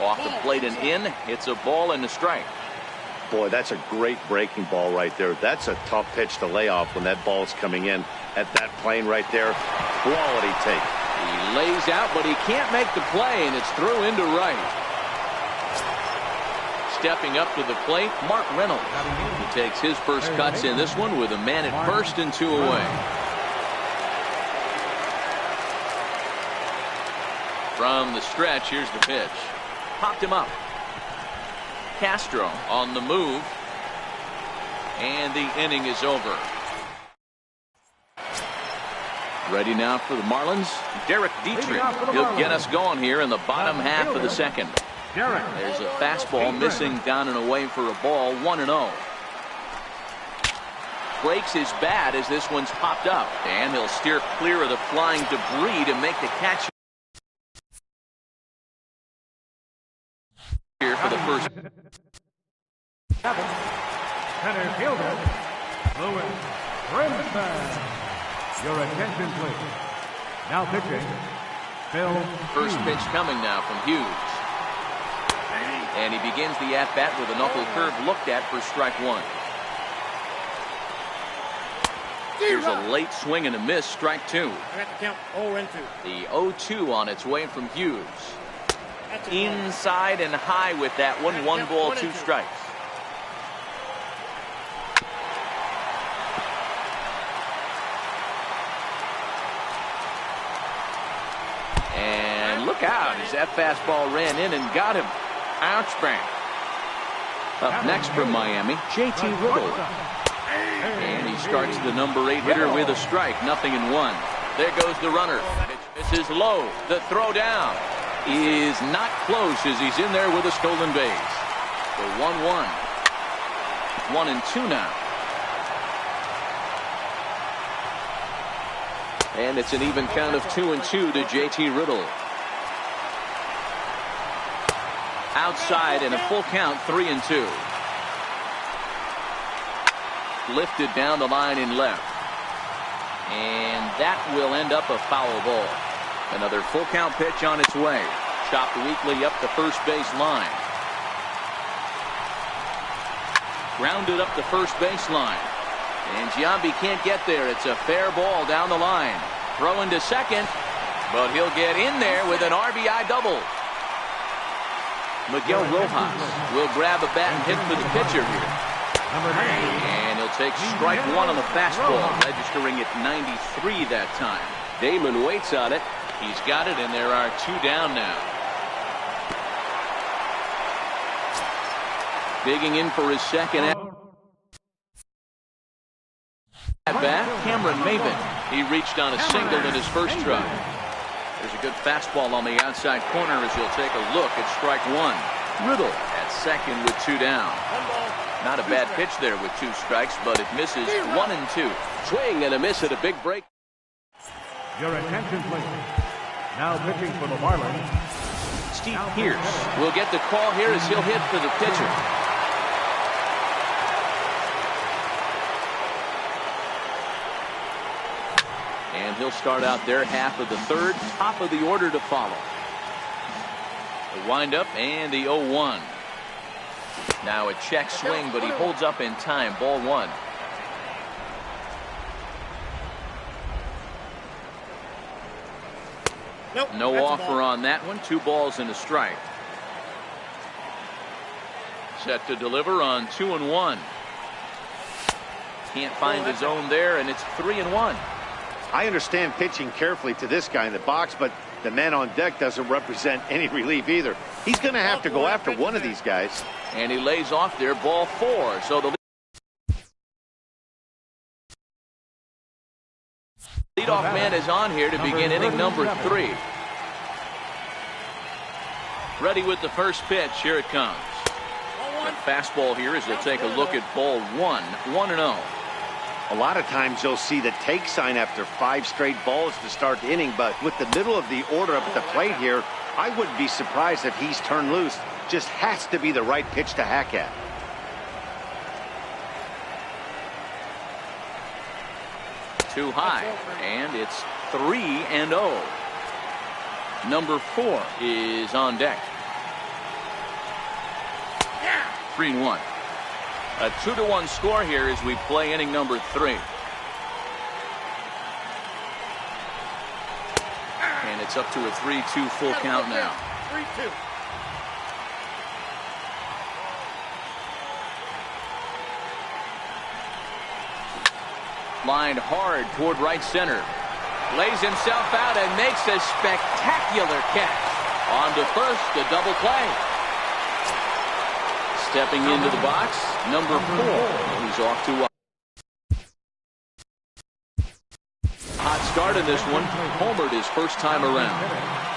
[SPEAKER 1] Off the plate and in. It's a ball and a strike.
[SPEAKER 3] Boy, that's a great breaking ball right there. That's a tough pitch to lay off when that ball's coming in at that plane right there. Quality take.
[SPEAKER 1] He lays out, but he can't make the play, and it's through into right. Stepping up to the plate, Mark Reynolds. He takes his first cuts in this one with a man at first and 2 away. From the stretch, here's the pitch. Popped him up. Castro on the move. And the inning is over. Ready now for the Marlins. Derek Dietrich. He'll get us going here in the bottom half of the second. There's a fastball missing down and away for a ball. 1-0. Breaks his bat as this one's popped up. And he'll steer clear of the flying debris to make the catch here for the first.
[SPEAKER 2] Center fielder, Louis Brimson. Your attention, please. Now pitching, Phil.
[SPEAKER 1] First pitch coming now from Hughes. And he begins the at-bat with a knuckle curve looked at for strike 1. Here's a late swing and a miss, strike 2.
[SPEAKER 5] I got the count 0-2.
[SPEAKER 1] The 0-2 on its way from Hughes. Inside and high with that one. 1 ball, 2 strikes. And look out as that fastball ran in and got him. Ouch bang. Up next from Miami, JT Riddle. And he starts the number 8 hitter with a strike. 0-1. There goes the runner. This is low. The throw down is not close as he's in there with a stolen base. The 1-1. 1-2 now. And it's an even count of 2-2 to JT Riddle. Outside and a full count, 3-2. Lifted down the line in left. And that will end up a foul ball. Another full count pitch on its way. Chopped weakly up the first base line. Grounded up the first base line. And Giambi can't get there. It's a fair ball down the line. Throwing to second. But he'll get in there with an RBI double. Miguel Rojas will grab a bat and hit for the pitcher here. And he'll take strike 1 on the fastball, registering at 93 that time. Damon waits on it. He's got it, and there are 2 down now. Digging in for his second at bat, Cameron Maven. He reached on a single in his first try. There's a good fastball on the outside corner as he'll take a look at strike 1. Riddle at second with 2 down. Not a bad pitch there with 2 strikes, but it misses. 1-2. Swing and a miss at a big break.
[SPEAKER 2] Your attention, please. Now pitching for the Marlins,
[SPEAKER 1] Steve Pearce will get the call here as he'll hit for the pitcher. And he'll start out their half of the third, top of the order to follow. The windup and the 0-1. Now a check swing, but he holds up in time. Ball 1.
[SPEAKER 5] Nope.
[SPEAKER 1] No offer on that one. 2 balls and a strike. Set to deliver on 2-1. Can't find the zone there, and it's 3-1.
[SPEAKER 3] I understand pitching carefully to this guy in the box, but the man on deck doesn't represent any relief either. He's going to have to go after one of these guys.
[SPEAKER 1] And he lays off there, ball 4. So the leadoff man is on here to begin inning number 3. Ready with the first pitch. Here it comes. The fastball here as they'll take a look at ball 1. 1-0.
[SPEAKER 3] A lot of times you'll see the take sign after 5 straight balls to start the inning, but with the middle of the order up at the plate here, I wouldn't be surprised if he's turned loose. Just has to be the right pitch to hack at.
[SPEAKER 1] Too high, and it's 3-0. Number 4 is on deck. 3-1. A 2-1 score here as we play inning number 3. And it's up to a 3-2 full count now.
[SPEAKER 5] 3-2.
[SPEAKER 1] Lined hard toward right center. Lays himself out and makes a spectacular catch. On to first, a double play. Stepping into the box, number 4. He's off to a hot start in this one. Homered his first time around.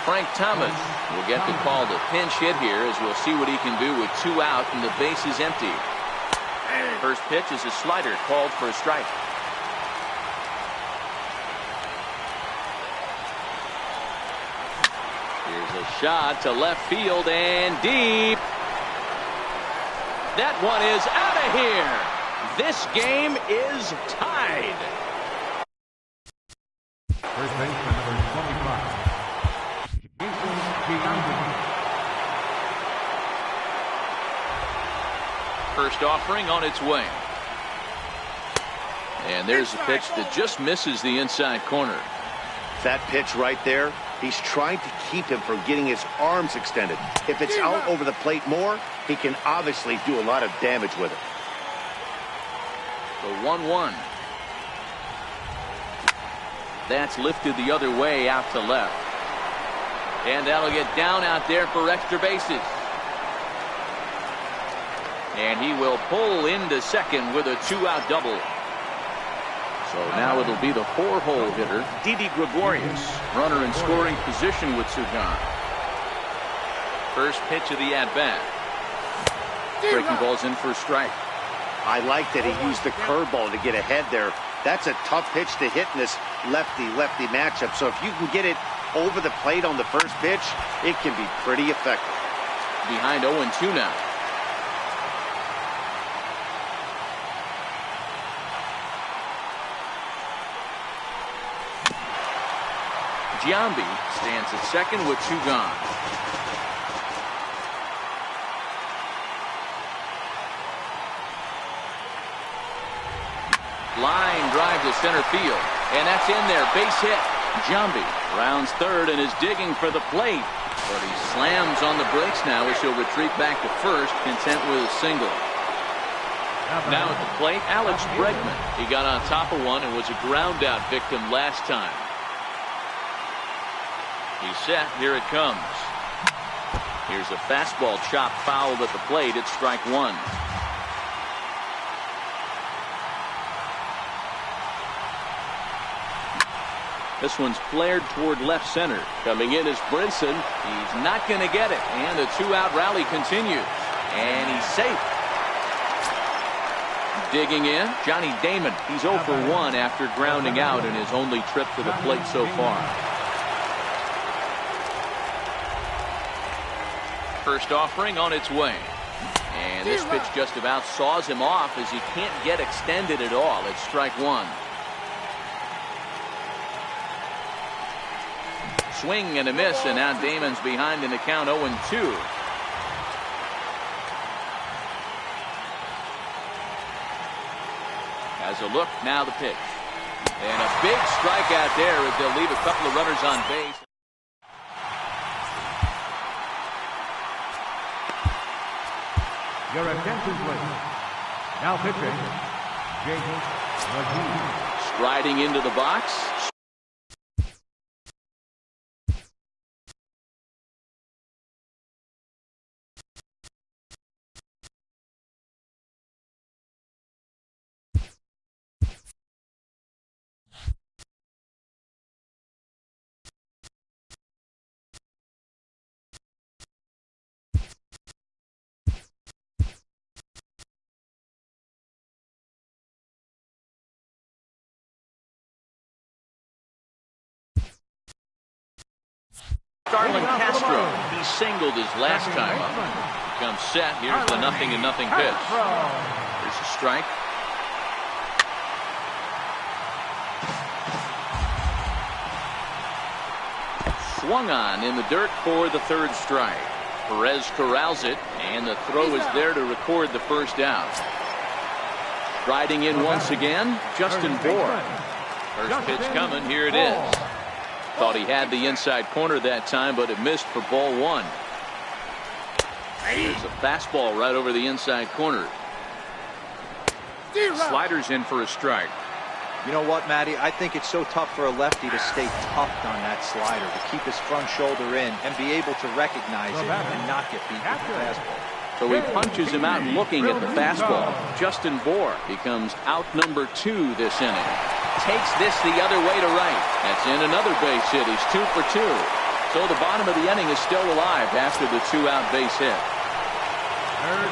[SPEAKER 1] Frank Thomas will get the call to pinch hit here as we'll see what he can do with 2 out and the base is empty. First pitch is a slider called for a strike. Here's a shot to left field and deep. That one is out of here. This game is tied.
[SPEAKER 2] First baseman number 25. Jason Giambi.
[SPEAKER 1] First offering on its way. And there's a pitch that just misses the inside corner.
[SPEAKER 3] That pitch right there, he's trying to keep him from getting his arms extended. If it's out over the plate more, he can obviously do a lot of damage with it.
[SPEAKER 1] The 1-1. That's lifted the other way out to left. And that'll get down out there for extra bases. And he will pull into second with a 2-out double. So now it'll be the 4-hole hitter, Didi Gregorius. Runner in scoring position with Sugan. First pitch of the at-bat. Breaking ball's in for a strike.
[SPEAKER 3] I like that he used the curveball to get ahead there. That's a tough pitch to hit in this lefty-lefty matchup. So if you can get it over the plate on the first pitch, it can be pretty effective.
[SPEAKER 1] Behind 0-2 now. Giambi stands at second with 2 gone. Line drive to center field, and that's in there, base hit. Giambi rounds third and is digging for the plate, but he slams on the brakes now as he'll retreat back to first, content with a single. Now at the plate, Alex Bregman. He got on top of one and was a ground out victim last time. He's set. Here it comes. Here's a fastball chopped foul at the plate. It's strike 1. This one's flared toward left center. Coming in is Brinson. He's not going to get it. And the 2-out rally continues. And he's safe. Digging in, Johnny Damon. He's 0 for 1 after grounding out in his only trip to the plate so far. First offering on its way. And this pitch just about saws him off as he can't get extended at all. It's strike 1. Swing and a miss, and now Damon's behind in the count 0-2. As a look, now the pitch. And a big strikeout there as they'll leave a couple of runners on base.
[SPEAKER 2] Your attention, please. Now pitching, Jason McGee.
[SPEAKER 1] Striding into the box. Starlin Castro, he singled his last time up. Comes set. Here's the 0-0 pitch. There's a strike. Swung on in the dirt for the third strike. Perez corrals it, and the throw is there to record the first out. Riding in once again, Justin Bour. First pitch coming. Here it is. Thought he had the inside corner that time, but it missed for ball one. There's a fastball right over the inside corner. Sliders in for a strike.
[SPEAKER 4] You know what, Matty? I think it's so tough for a lefty to stay tucked on that slider, to keep his front shoulder in and be able to recognize it and not get beat with the fastball.
[SPEAKER 1] So he punches him out looking at the fastball. Justin Bour becomes out number 2 this inning. Takes this the other way to right. That's in another base hit. He's 2 for 2. So the bottom of the inning is still alive after the 2-out base hit.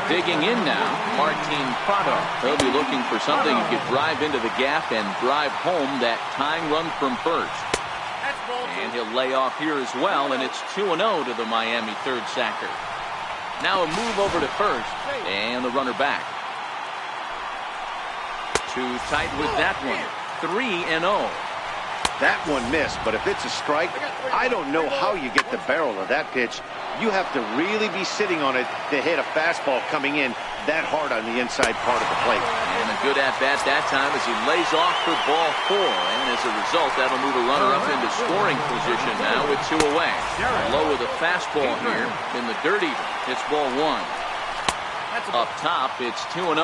[SPEAKER 1] Digging in now, Martin Prado. He'll be looking for something he could drive into the gap and drive home that tying run from Burtch. And he'll lay off here as well, and it's 2-0 to the Miami third sacker. Now a move over to first, and the runner back. Too tight with that one. 3-0.
[SPEAKER 3] That one missed, but if it's a strike, I don't know how you get the barrel of that pitch. You have to really be sitting on it to hit a fastball coming in that hard on the inside part of the plate.
[SPEAKER 1] And a good at-bat that time as he lays off for ball 4. And as a result, that'll move a runner up into scoring position now with 2 away. Low with a fastball here in the dirt even. It's ball 1. Up top, it's 2-0.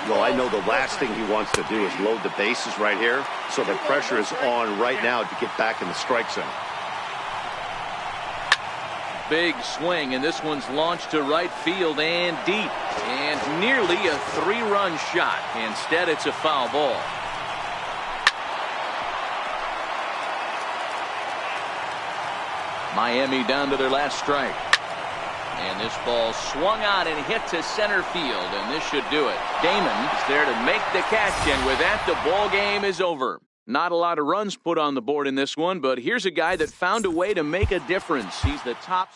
[SPEAKER 3] Well, I know the last thing he wants to do is load the bases right here, so the pressure is on right now to get back in the strike zone.
[SPEAKER 1] Big swing, and this one's launched to right field and deep. And nearly a 3-run shot. Instead, it's a foul ball. Miami down to their last strike. And this ball swung on and hit to center field, and this should do it. Damon is there to make the catch, and with that, the ball game is over. Not a lot of runs put on the board in this one, but here's a guy that found a way to make a difference. He's the top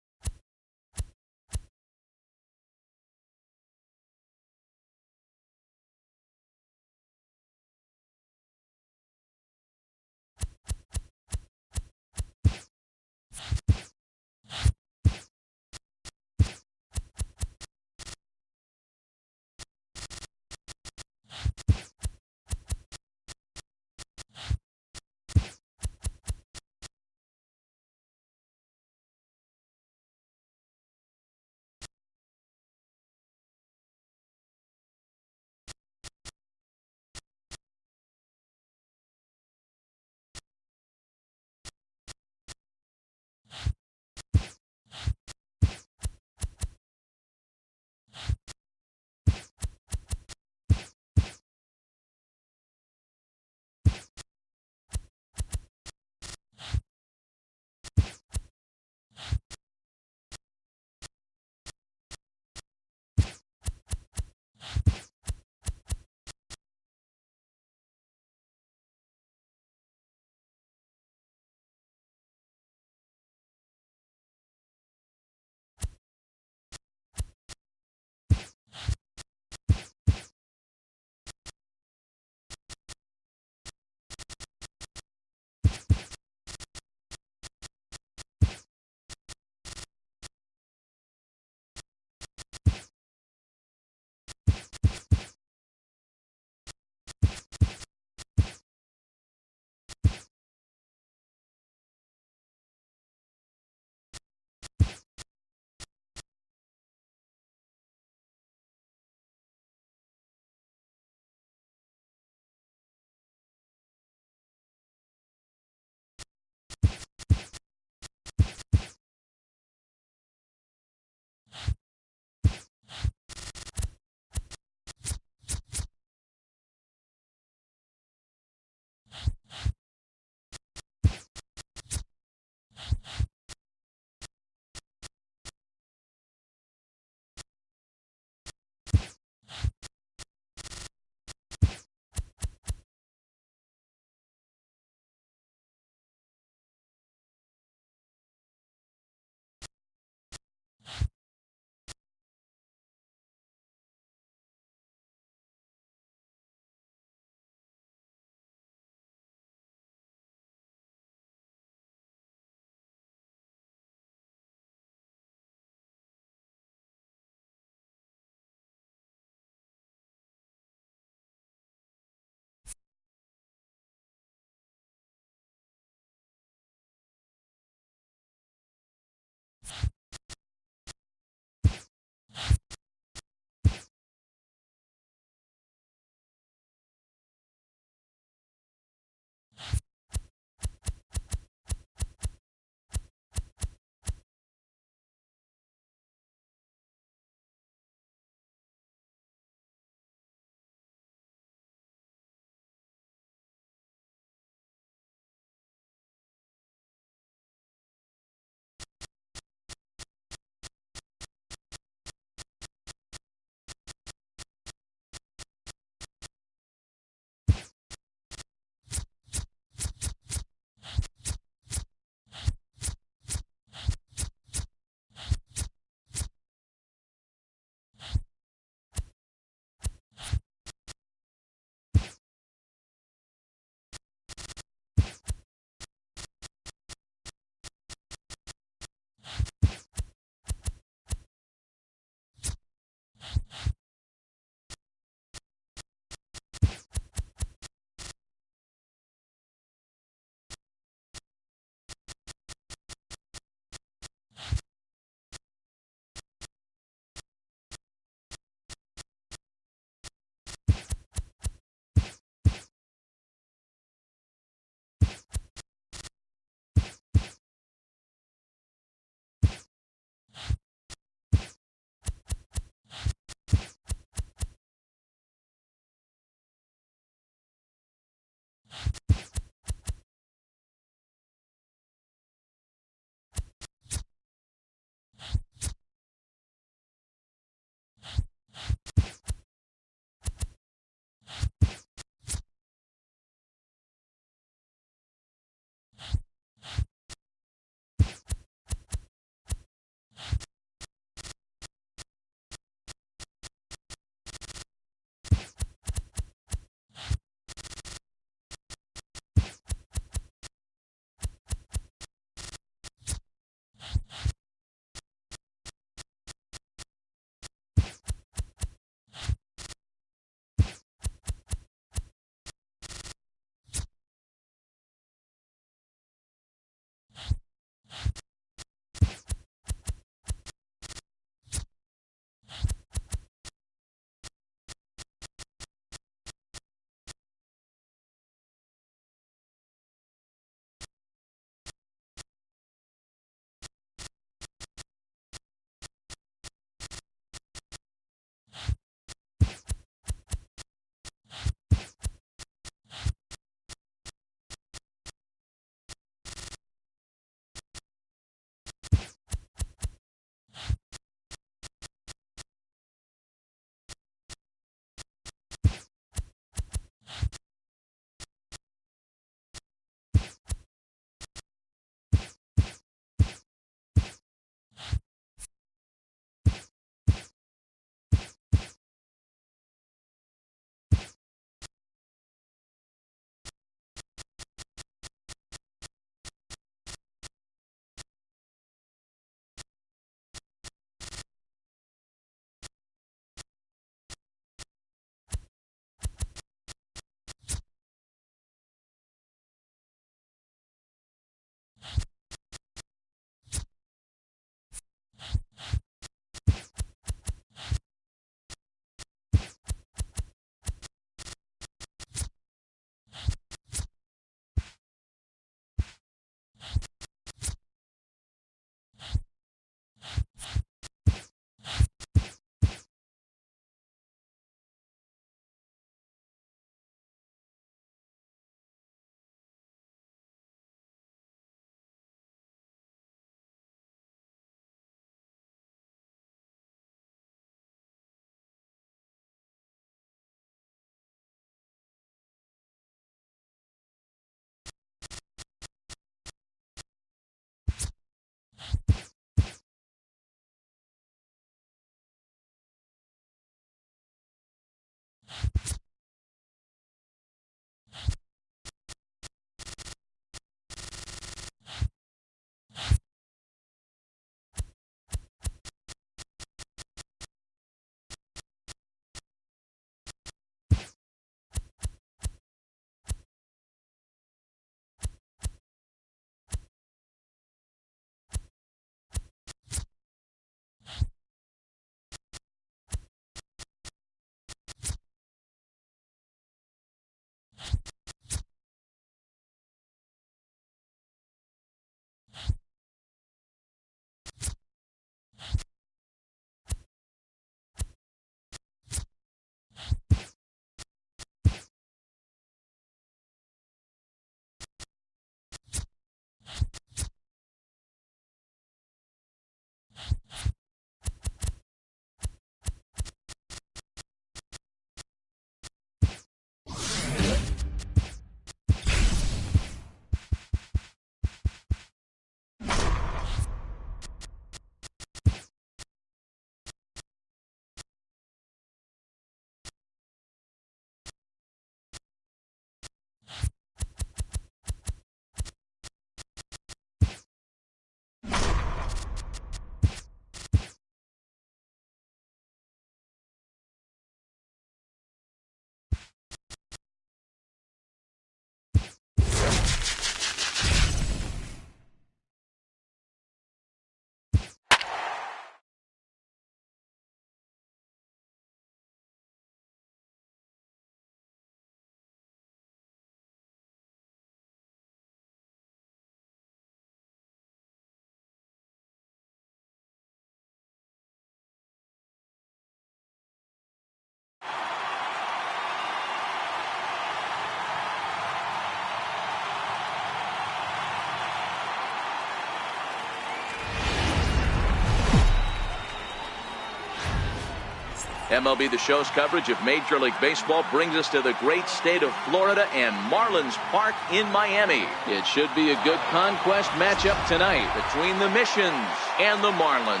[SPEAKER 1] MLB The Show's coverage of Major League Baseball brings us to the great state of Florida and Marlins Park in Miami. It should be a good conquest matchup tonight between the Missions and the Marlins.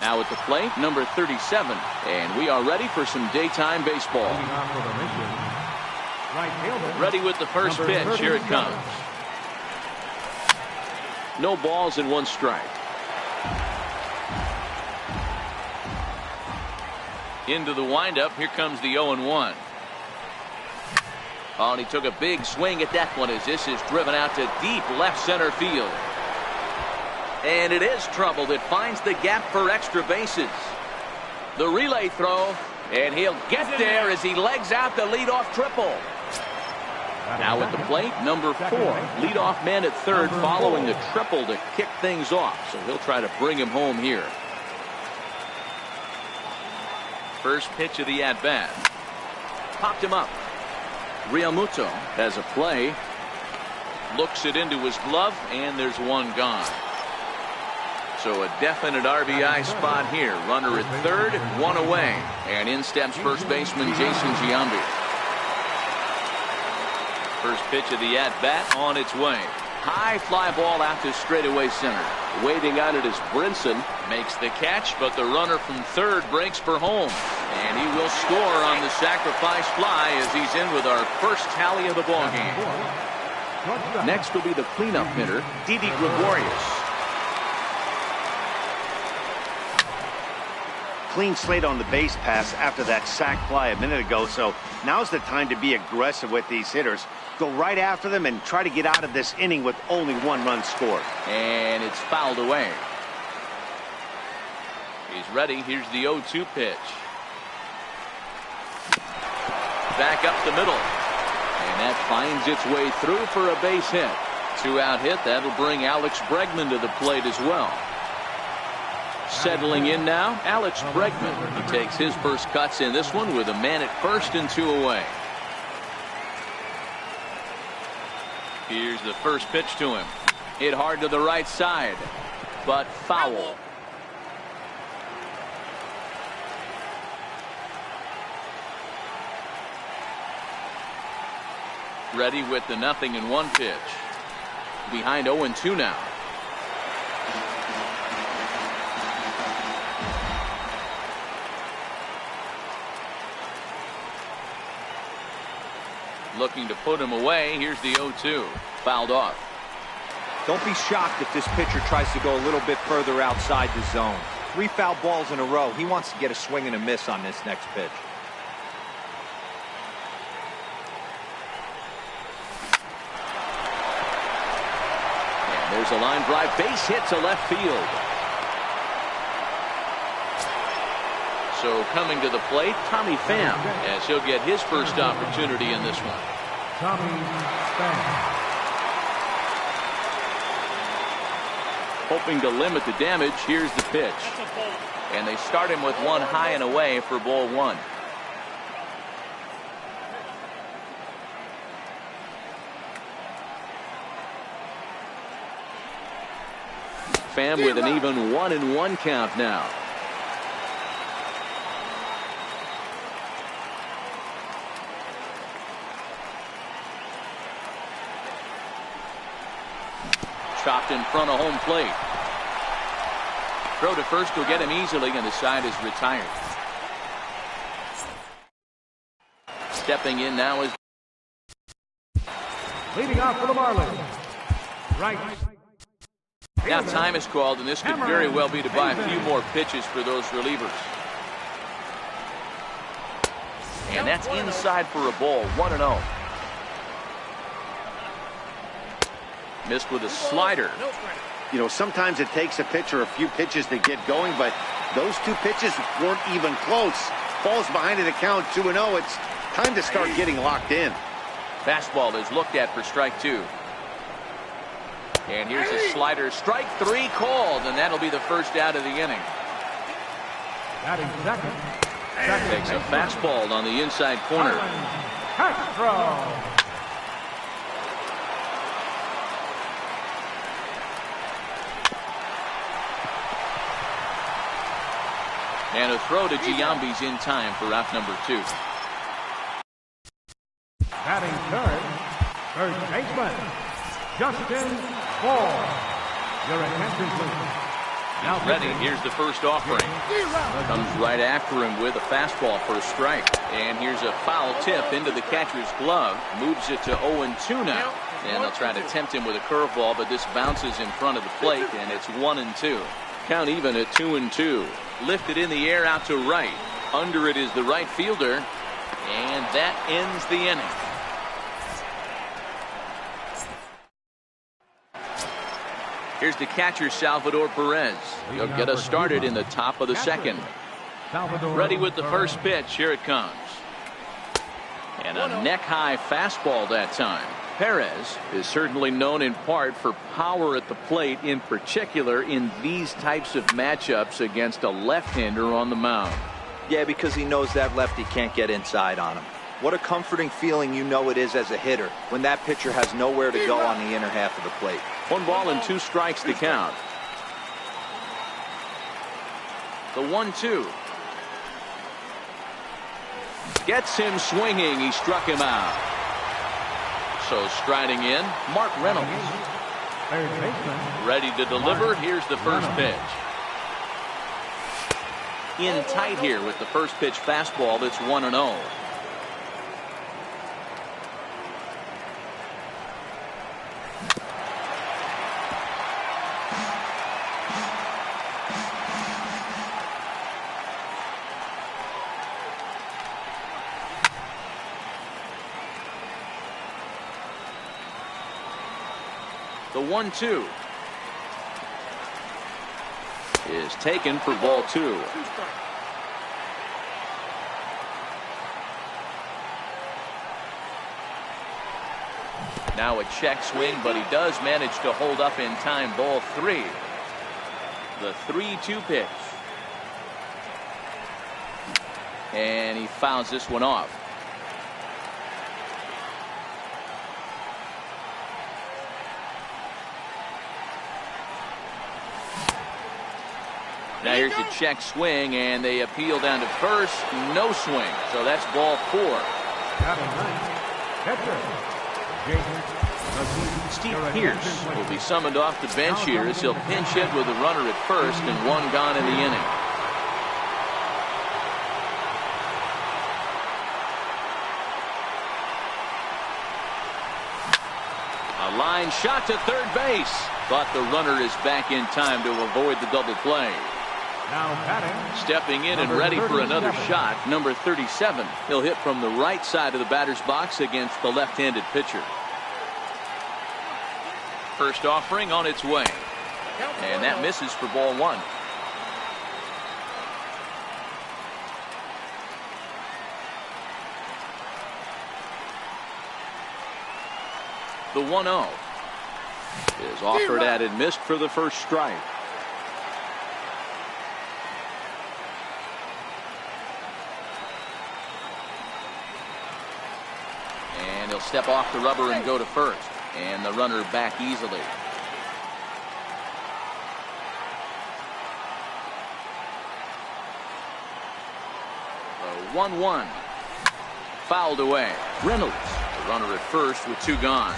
[SPEAKER 1] Now at the plate, number 37, and we are ready for some daytime baseball. Ready with the first pitch. Here it comes. No balls and 1 strike. Into the windup. Here comes the 0-1. Oh, and he took a big swing at that one as this is driven out to deep left center field. And it is trouble that finds the gap for extra bases. The relay throw, and he'll get there as he legs out the leadoff triple. Now at the plate, number 4, leadoff man at third following the triple to kick things off. So he'll try to bring him home here. First pitch of the at-bat. Popped him up. Realmuto has a play. Looks it into his glove, and there's 1 gone. So a definite RBI spot here. Runner at third, 1 away. And in steps first baseman Jason Giambi. First pitch of the at-bat on its way. High fly ball out to straightaway center. Waiting on it is Brinson. Makes the catch, but the runner from third breaks for home. And he will score on the sacrifice fly as he's in with our first tally of the ballgame. Next will be the cleanup hitter, Didi Gregorius.
[SPEAKER 3] Clean slate on the base pass after that sac fly a minute ago, so now's the time to be aggressive with these hitters. Go right after them and try to get out of this inning with only 1 run scored.
[SPEAKER 1] And it's fouled away. He's ready. Here's the 0-2 pitch. Back up the middle. And that finds its way through for a base hit. 2-out hit. That'll bring Alex Bregman to the plate as well. Settling in now, Alex Bregman. He takes his first cuts in this one with a man at first and 2 away. Here's the first pitch to him. Hit hard to the right side, but foul. Ready with the 0-1 pitch. Behind 0-2 now. Looking to put him away. Here's the 0-2. Fouled off.
[SPEAKER 4] Don't be shocked if this pitcher tries to go a little bit further outside the zone. 3 foul balls in a row. He wants to get a swing and a miss on this next pitch.
[SPEAKER 1] And there's a line drive. Base hit to left field. So coming to the plate, Tommy Pham, as he'll get his first opportunity in this one.
[SPEAKER 2] Tommy Pham.
[SPEAKER 1] Hoping to limit the damage, here's the pitch. And they start him with 1 high and away for ball 1. Pham with an even 1-1 count now. Chopped in front of home plate. Throw to first will get him easily, and the side is retired. Stepping in now is
[SPEAKER 2] Leading off for the Marlins. Right.
[SPEAKER 1] now time is called, and this could very well be to buy a few more pitches for those relievers. And that's inside for a ball. 1-0. Missed with a slider.
[SPEAKER 3] You know, sometimes it takes a pitcher a few pitches to get going, but those 2 pitches weren't even close. Falls behind in the count, 2-0. It's time to start getting locked in.
[SPEAKER 1] Fastball is looked at for strike 2. And here's a slider. Strike 3 called, and that'll be the first out of the inning.
[SPEAKER 2] Batting second.
[SPEAKER 1] Takes a fastball on the inside corner.
[SPEAKER 2] Castro.
[SPEAKER 1] And a throw to Giambi's in time for out number 2.
[SPEAKER 2] Batting third, first baseman, Justin Ball. Your attention, please. Now
[SPEAKER 1] Ready. Here's the first offering. Comes right after him with a fastball for a strike. And here's a foul tip into the catcher's glove. Moves it to 0-2 now. And they'll try to tempt him with a curveball, but this bounces in front of the plate, and it's 1-2. Count even at 2-2. Lifted in the air out to right. Under it is the right fielder. And that ends the inning. Here's the catcher, Salvador Perez. He'll get us started in the top of the second. Ready with the first pitch. Here it comes. And a neck-high fastball that time. Perez is certainly known in part for power at the plate, in particular in these types of matchups against a left-hander on the mound.
[SPEAKER 4] Yeah, because he knows that lefty can't get inside on him. What a comforting feeling you know it is as a hitter when that pitcher has nowhere to go on the inner half of the plate.
[SPEAKER 1] 1 ball and 2 strikes to count. The 1-2. Gets him swinging. He struck him out. So striding in, Mark Reynolds.
[SPEAKER 2] Third baseman.
[SPEAKER 1] Ready to deliver. Here's the first pitch. In tight here with the first pitch fastball that's 1-0. The 1-2 is taken for ball 2. Now a check swing, but he does manage to hold up in time. Ball 3. The 3-2 pitch. And he fouls this one off. Now here's the check swing, and they appeal down to first. No swing. So that's ball 4. Steve Pierce will be summoned off the bench here as he'll pinch hit with a runner at first and 1 gone in the inning. A line shot to third base, but the runner is back in time to avoid the double play.
[SPEAKER 2] Now batting.
[SPEAKER 1] Stepping in and ready for another shot, number 37. He'll hit from the right side of the batter's box against the left-handed pitcher. First offering on its way. And that misses for ball 1. The 1-0 is offered at and missed for the first strike. And he'll step off the rubber and go to first. And the runner back easily. The 1-1 fouled away. Reynolds, the runner at first with 2 gone.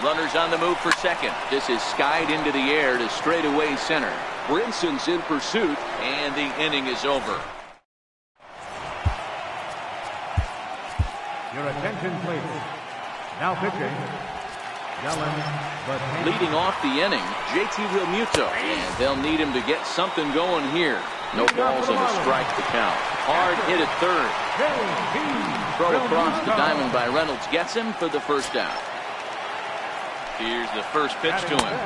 [SPEAKER 1] Runners on the move for second. This is skied into the air to straightaway center. Brinson's in pursuit, and the inning is over.
[SPEAKER 2] Your attention, please. Now pitching.
[SPEAKER 1] Leading off the inning, JT Realmuto, and they'll need him to get something going here. No balls and a strike to count. Hard hit at third. Throw across the diamond by Reynolds gets him for the first out. Here's the first pitch to him.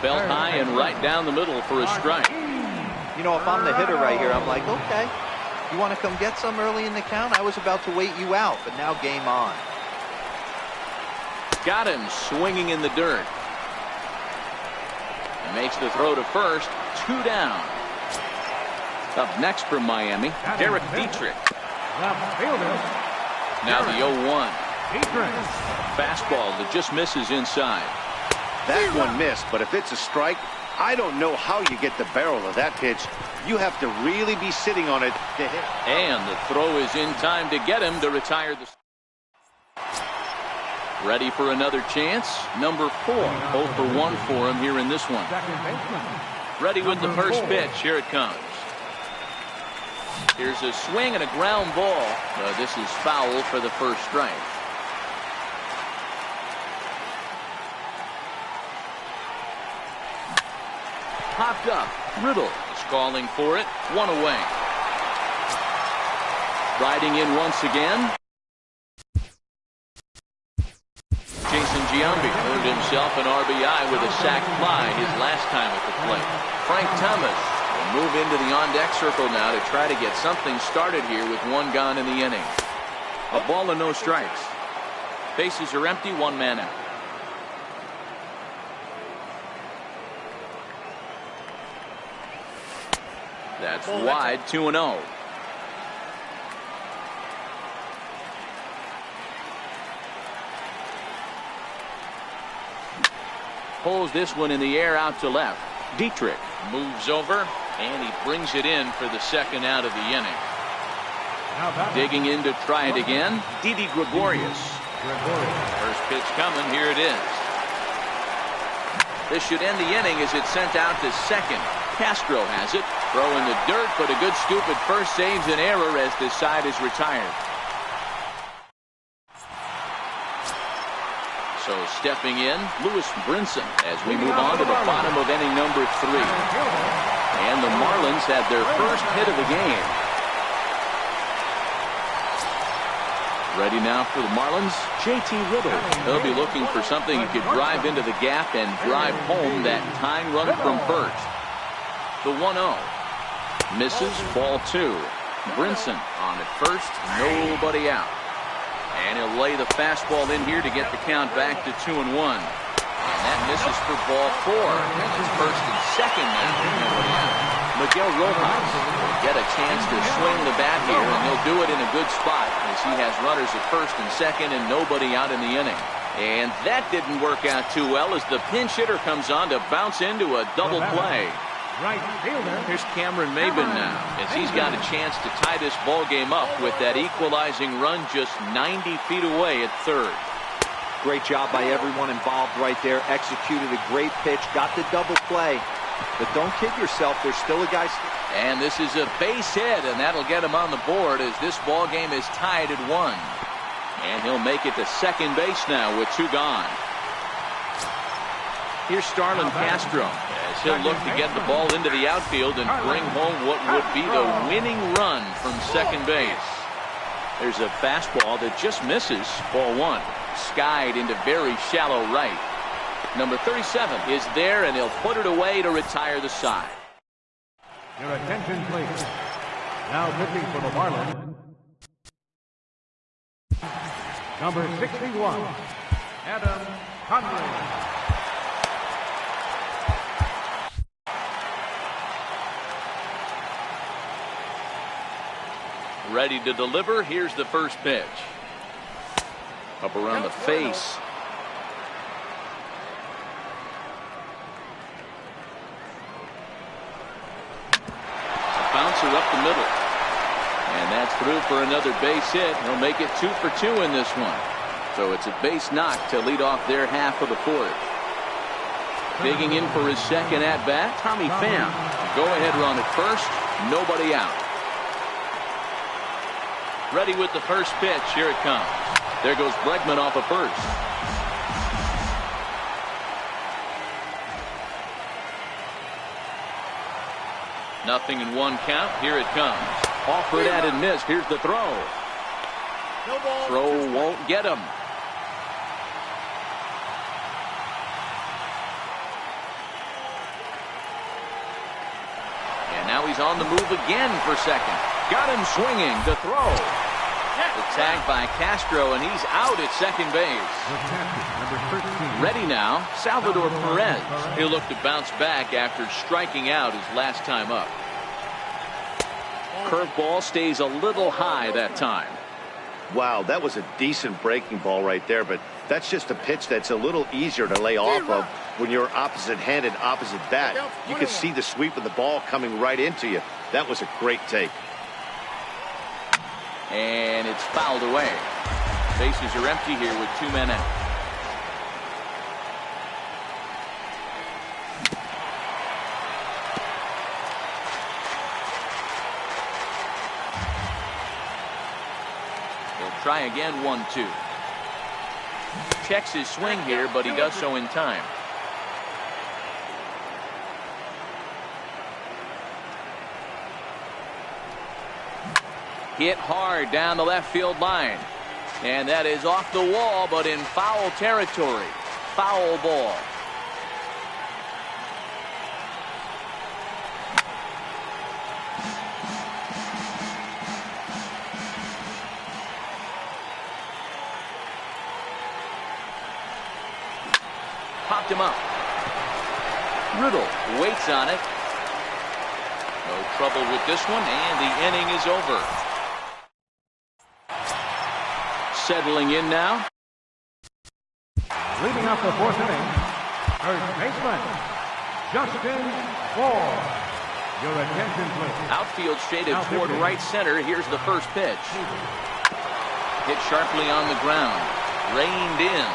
[SPEAKER 1] Belt high and right down the middle for a strike.
[SPEAKER 4] You know, if I'm the hitter right here, I'm like, okay, you want to come get some early in the count? I was about to wait you out, but now game on.
[SPEAKER 1] Got him swinging in the dirt. He makes the throw to first. 2 down. Up next from Miami, Derek Dietrich.
[SPEAKER 2] Left fielder.
[SPEAKER 1] Now the 0-1.
[SPEAKER 2] Dietrich.
[SPEAKER 1] Fastball that just misses inside.
[SPEAKER 3] That one missed, but if it's a strike, I don't know how you get the barrel of that pitch. You have to really be sitting on it to hit.
[SPEAKER 1] And the throw is in time to get him to retire the. Ready for another chance. Number 4. 0 for 1 for him here in this one.
[SPEAKER 2] Second baseman.
[SPEAKER 1] Ready with the
[SPEAKER 2] Number
[SPEAKER 1] first
[SPEAKER 2] 4.
[SPEAKER 1] pitch. Here it comes. Here's a swing and a ground ball. This is foul for the first strike. Popped up. Riddle is calling for it. 1 away. Riding in once again. Jason Giambi earned himself an RBI with a sac fly his last time at the plate. Frank Thomas will move into the on-deck circle now to try to get something started here with 1 gone in the inning. A ball and no strikes. Bases are empty, 1 man out. That's wide, 2-0. Pulls this one in the air out to left. Dietrich moves over, and he brings it in for the second out of the inning. Digging in to try it again, Didi Gregorius. First pitch coming, here it is. This should end the inning as it's sent out to second. Castro has it. Throw in the dirt, but a good scoop at first saves an error as this side is retired. So stepping in, Lewis Brinson as we move on to the bottom of inning number 3. And the Marlins had their first hit of the game. Ready now for the Marlins, JT Riddle. They'll be looking for something he could drive into the gap and drive home that tying run from first. The 1-0. Misses, ball 2. Brinson on at first, nobody out. And he'll lay the fastball in here to get the count back to 2-1. And that misses for ball 4. And it's first and second now. Nobody out. Miguel Rojas will get a chance to swing the bat here, and he'll do it in a good spot as he has runners at first and second and nobody out in the inning. And that didn't work out too well as the pinch hitter comes on to bounce into a double play.
[SPEAKER 2] Right fielder.
[SPEAKER 1] Here's Cameron Maybin now as he's got a chance to tie this ball game up with that equalizing run just 90 feet away at third.
[SPEAKER 4] Great job by everyone involved right there. Executed a great pitch. Got the double play. But don't kid yourself. There's still a guy.
[SPEAKER 1] And this is a base hit, and that'll get him on the board as this ball game is tied at 1. And he'll make it to second base now with 2 gone. Here's Starlin Castro as he'll look to get the ball into the outfield and bring home what would be the winning run from second base. There's a fastball that just misses, ball 1. Skied into very shallow right. Number 37 is there, and he'll put it away to retire the side.
[SPEAKER 2] Your attention, please. Now pitching for the Marlins. Number 61, Adam Conley.
[SPEAKER 1] Ready to deliver. Here's the first pitch. Up around the face. A bouncer up the middle. And that's through for another base hit. He'll make it 2 for 2 in this one. So it's a base knock to lead off their half of the 4th. Digging in for his second at-bat, Tommy Pham. Go-ahead run at first. Nobody out. Ready with the first pitch. Here it comes. There goes Bregman off of first. Nothing in 1 count. Here it comes. Offered at and missed. Here's the throw. Throw won't get him. And now he's on the move again for second. Got him swinging. The throw. The tagged by Castro, and he's out at second base.
[SPEAKER 2] Number 13.
[SPEAKER 1] Ready now, Salvador Perez. He'll look to bounce back after striking out his last time up. Curveball stays a little high that time.
[SPEAKER 3] Wow, that was a decent breaking ball right there, but that's just a pitch that's a little easier to lay off of when you're opposite-handed, opposite bat. You can see the sweep of the ball coming right into you. That was a great take.
[SPEAKER 1] And it's fouled away. Bases are empty here with 2 men out. He'll try again, 1-2. Checks his swing here, but he does so in time. Hit hard down the left field line. And that is off the wall, but in foul territory. Foul ball. Popped him up. Riddle waits on it. No trouble with this one, and the inning is over. Settling in now.
[SPEAKER 2] Leading off the 4th inning, first baseman, Justin Ford. Your attention, please.
[SPEAKER 1] Outfield shaded toward right center. Here's the first pitch. Hit sharply on the ground. Reined in.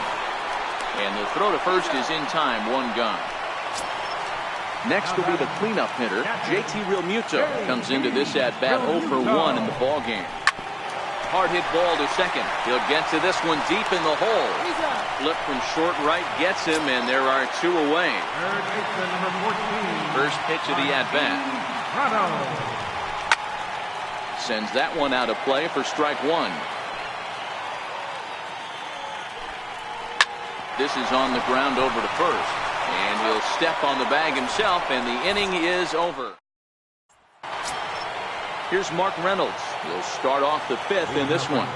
[SPEAKER 1] And the throw to first is in time. 1 gone. Next will be the cleanup hitter. JT Realmuto comes into this at-bat 0 for 1 in the ball game. Hard hit ball to second. He'll get to this one deep in the hole. Flip from short right gets him, and there are 2 away.
[SPEAKER 2] Third baseman, number 14.
[SPEAKER 1] First pitch of the at-bat. Sends that one out of play for strike 1. This is on the ground over to first. And he'll step on the bag himself, and the inning is over. Here's Mark Reynolds. He'll start off the 5th in this one.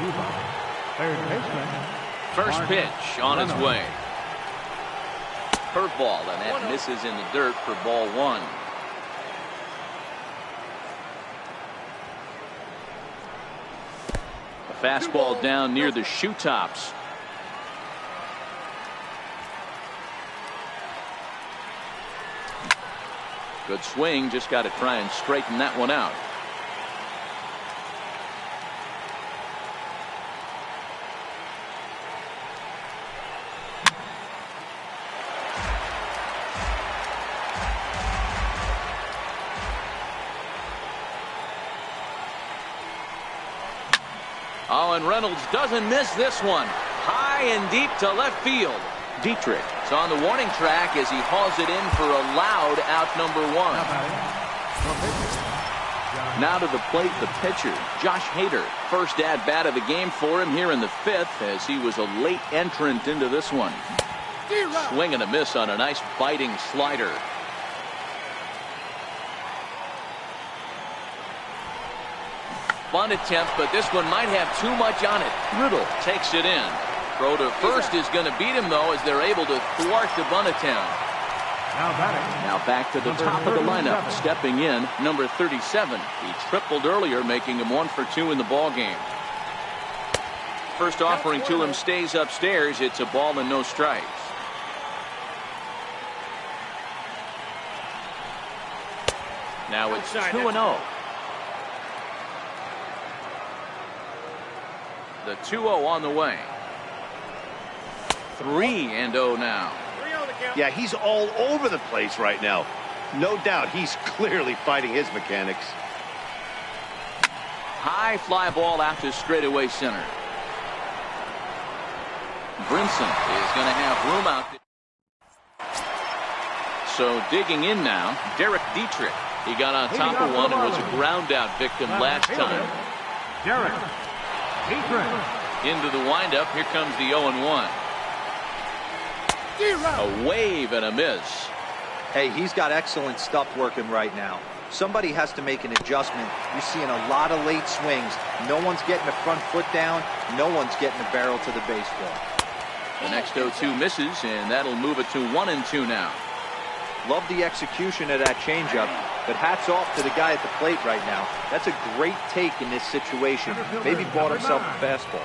[SPEAKER 2] Third baseman.
[SPEAKER 1] First pitch on its way. Curveball, and that misses in the dirt for ball 1. A fastball down near the shoe tops. Good swing, just got to try and straighten that one out. Oh, and Reynolds doesn't miss this one. High and deep to left field. Dietrich is on the warning track as he hauls it in for a loud out number 1. Now to the plate, the pitcher, Josh Hader. First at-bat of the game for him here in the 5th as he was a late entrant into this one. Swing and a miss on a nice biting slider. Bunt attempt, but this one might have too much on it. Riddle takes it in. Throw to first is going to beat him, though, as they're able to thwart the bunt attempt. Now back to the top of the lineup. Stepping in, number 37. He tripled earlier, making him 1 for 2 in the ball game. First offering to him stays upstairs. It's a ball and no strikes. Now it's 2-0. The 2-0 on the way. 3-0 now.
[SPEAKER 3] Yeah, he's all over the place right now. No doubt he's clearly fighting his mechanics.
[SPEAKER 1] High fly ball out to straightaway center. Brinson is going to have room out there. So digging in now, Derek Dietrich. He got on top of one and was a ground out victim last time.
[SPEAKER 2] Derek Dietrich.
[SPEAKER 1] Into the windup. Here comes the 0-1. A wave and a miss.
[SPEAKER 4] Hey, he's got excellent stuff working right now. Somebody has to make an adjustment. You're seeing a lot of late swings. No one's getting the front foot down. No one's getting the barrel to the baseball.
[SPEAKER 1] The next 0-2 misses, and that'll move it to 1-2 now.
[SPEAKER 4] Love the execution of that changeup, but hats off to the guy at the plate right now. That's a great take in this situation. Maybe bought himself a fastball.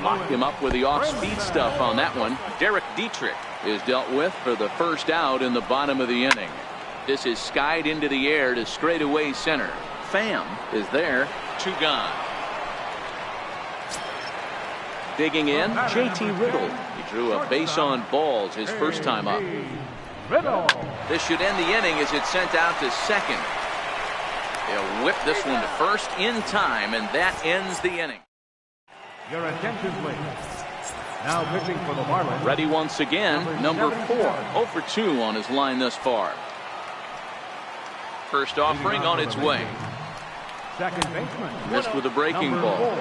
[SPEAKER 1] Locked him up with the off-speed stuff on that one. Derek Dietrich is dealt with for the first out in the bottom of the inning. This is skied into the air to straightaway center. Pham is there. 2 gone. Digging in, J.T. Riddle. He drew a base on balls his first time up. This should end the inning as it's sent out to second. They'll whip this one to first in time, and that ends the inning.
[SPEAKER 2] Your attention, please. Now pitching for the Marlins.
[SPEAKER 1] Ready once again, number 4. 0 for 2 on his line thus far. First offering on its way.
[SPEAKER 2] Second baseman.
[SPEAKER 1] Missed with a breaking ball.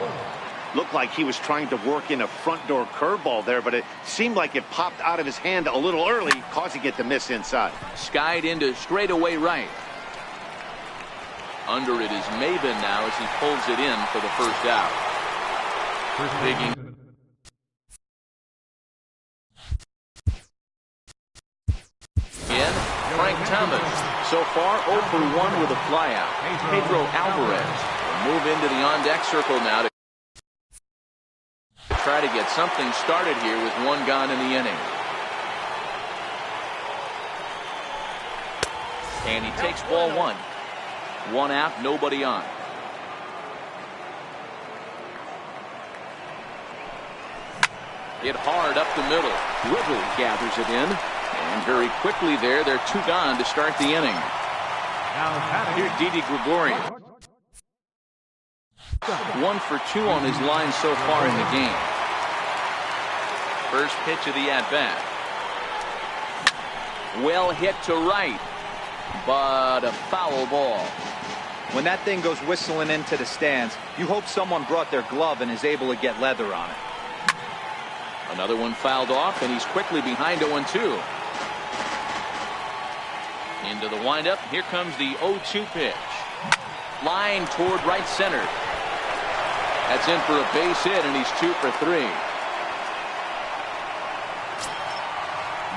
[SPEAKER 3] Looked like he was trying to work in a front door curveball there, but it seemed like it popped out of his hand a little early, causing it to miss inside.
[SPEAKER 1] Skied into straightaway right. Under it is Maben now as he pulls it in for the first out. Digging. In, Frank Thomas. So far, 0 for 1 with a flyout. Pedro Alvarez will move into the on-deck circle now to try to get something started here with 1 gone in the inning. And he takes ball 1. 1 out, nobody on. Hit hard up the middle. Riddle gathers it in. And very quickly there, they're 2 gone to start the inning. Here's Didi Gregorius. 1 for 2 on his line so far in the game. First pitch of the at-bat. Well hit to right, but a foul ball.
[SPEAKER 4] When that thing goes whistling into the stands, you hope someone brought their glove and is able to get leather on it.
[SPEAKER 1] Another one fouled off, and he's quickly behind 0-2. Into the windup. Here comes the 0-2 pitch. Line toward right center. That's in for a base hit, and he's 2 for 3.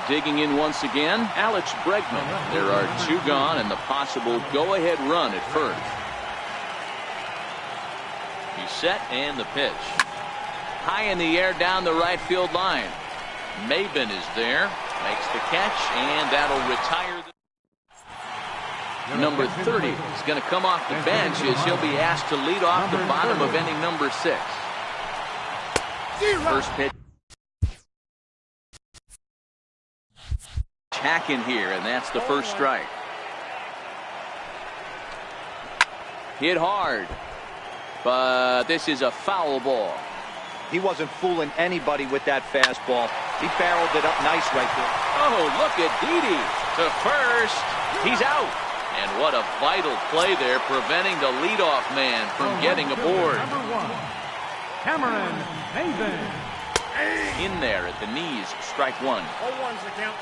[SPEAKER 1] Digging in once again, Alex Bregman. There are 2 gone and the possible go-ahead run at first. He's set, and the pitch. High in the air down the right field line. Maben is there, makes the catch, and that'll retire. Number 30 is going to come off the bench as he'll be asked to lead off the bottom of inning number 6. First pitch. Hack in here, and that's the first strike. Hit hard, but this is a foul ball.
[SPEAKER 4] He wasn't fooling anybody with that fastball. He barreled it up nice right there.
[SPEAKER 1] Oh, look at Didi to first. He's out. And what a vital play there, preventing the leadoff man from getting aboard.
[SPEAKER 2] Number 1, Cameron Maben.
[SPEAKER 1] In there at the knees, strike 1.
[SPEAKER 5] 0-1's the count.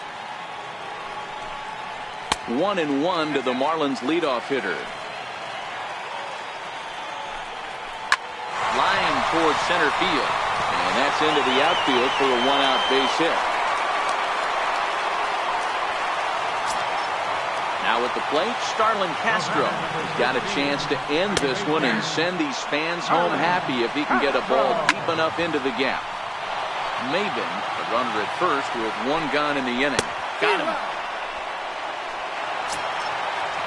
[SPEAKER 1] 1-1 to the Marlins leadoff hitter. Line towards center field, and that's into the outfield for a 1-out base hit. Now at the plate, Starlin Castro. He's got a chance to end this one and send these fans home happy if he can get a ball deep enough into the gap. Maben, the runner at first, with 1 gone in the inning. Got him.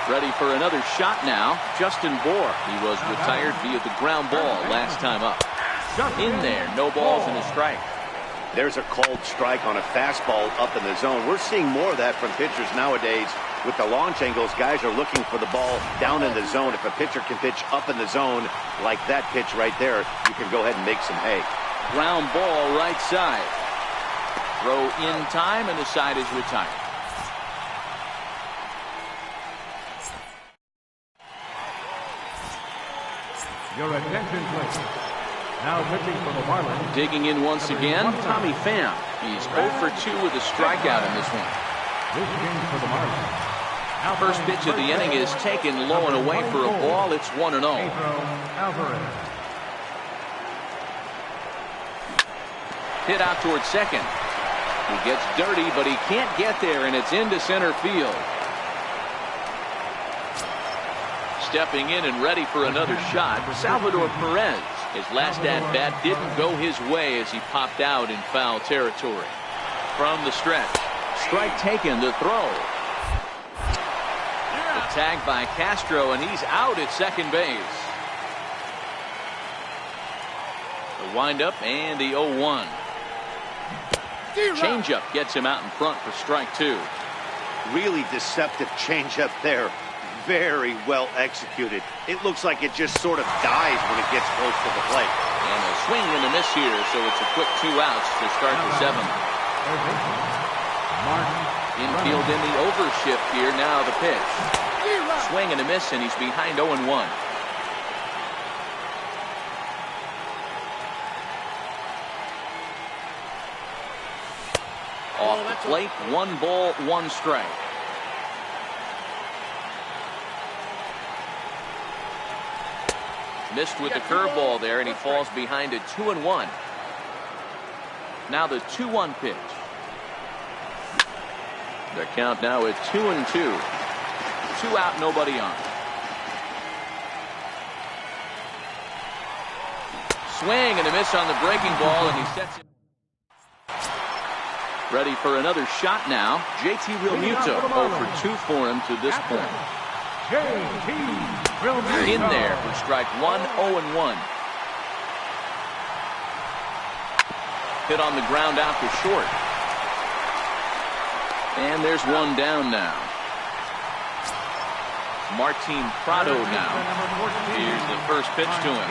[SPEAKER 1] Ready for another shot now, Justin Bour. He was retired via the ground ball last time up. In there, no balls and a strike.
[SPEAKER 3] There's a called strike on a fastball up in the zone. We're seeing more of that from pitchers nowadays. With the launch angles, guys are looking for the ball down in the zone. If a pitcher can pitch up in the zone like that pitch right there, you can go ahead and make some hay.
[SPEAKER 1] Ground ball right side. Throw in time, and the side is retired.
[SPEAKER 2] Your attention, please. Now pitching for the Marlins.
[SPEAKER 1] Digging in once again, Tommy Pham. He's 0 for 2 with a strikeout in this one.
[SPEAKER 2] This game for the Marlins.
[SPEAKER 1] First pitch of the inning is taken low and away for a ball. It's 1-0. Hit out towards second. He gets dirty, but he can't get there, and it's into center field. Stepping in and ready for another shot, Salvador Perez. His last at-bat didn't go his way as he popped out in foul territory. From the stretch, strike taken to throw. The tag by Castro, and he's out at second base. The windup and the 0-1. Changeup gets him out in front for strike two.
[SPEAKER 3] Really deceptive changeup there. Very well executed. It looks like it just sort of dies when it gets close to the plate.
[SPEAKER 1] And a swing and a miss here, so it's a quick 2 outs to start the seventh. Infield in the overshift here. Now the pitch. Swing and a miss, and he's behind 0-1. Off the plate, 1 ball, 1 strike. Missed with the curveball there, and he falls behind at 2-1. Now the 2-1 pitch. The count now at 2-2. 2 out, nobody on. Swing and a miss on the breaking ball, and he sets it. Ready for another shot now. JT Realmuto 0 for 2 for him to this point. In there for strike 1, 0-1. Hit on the ground out to short. And there's one down now. Martin Prado now. Here's the first pitch to him.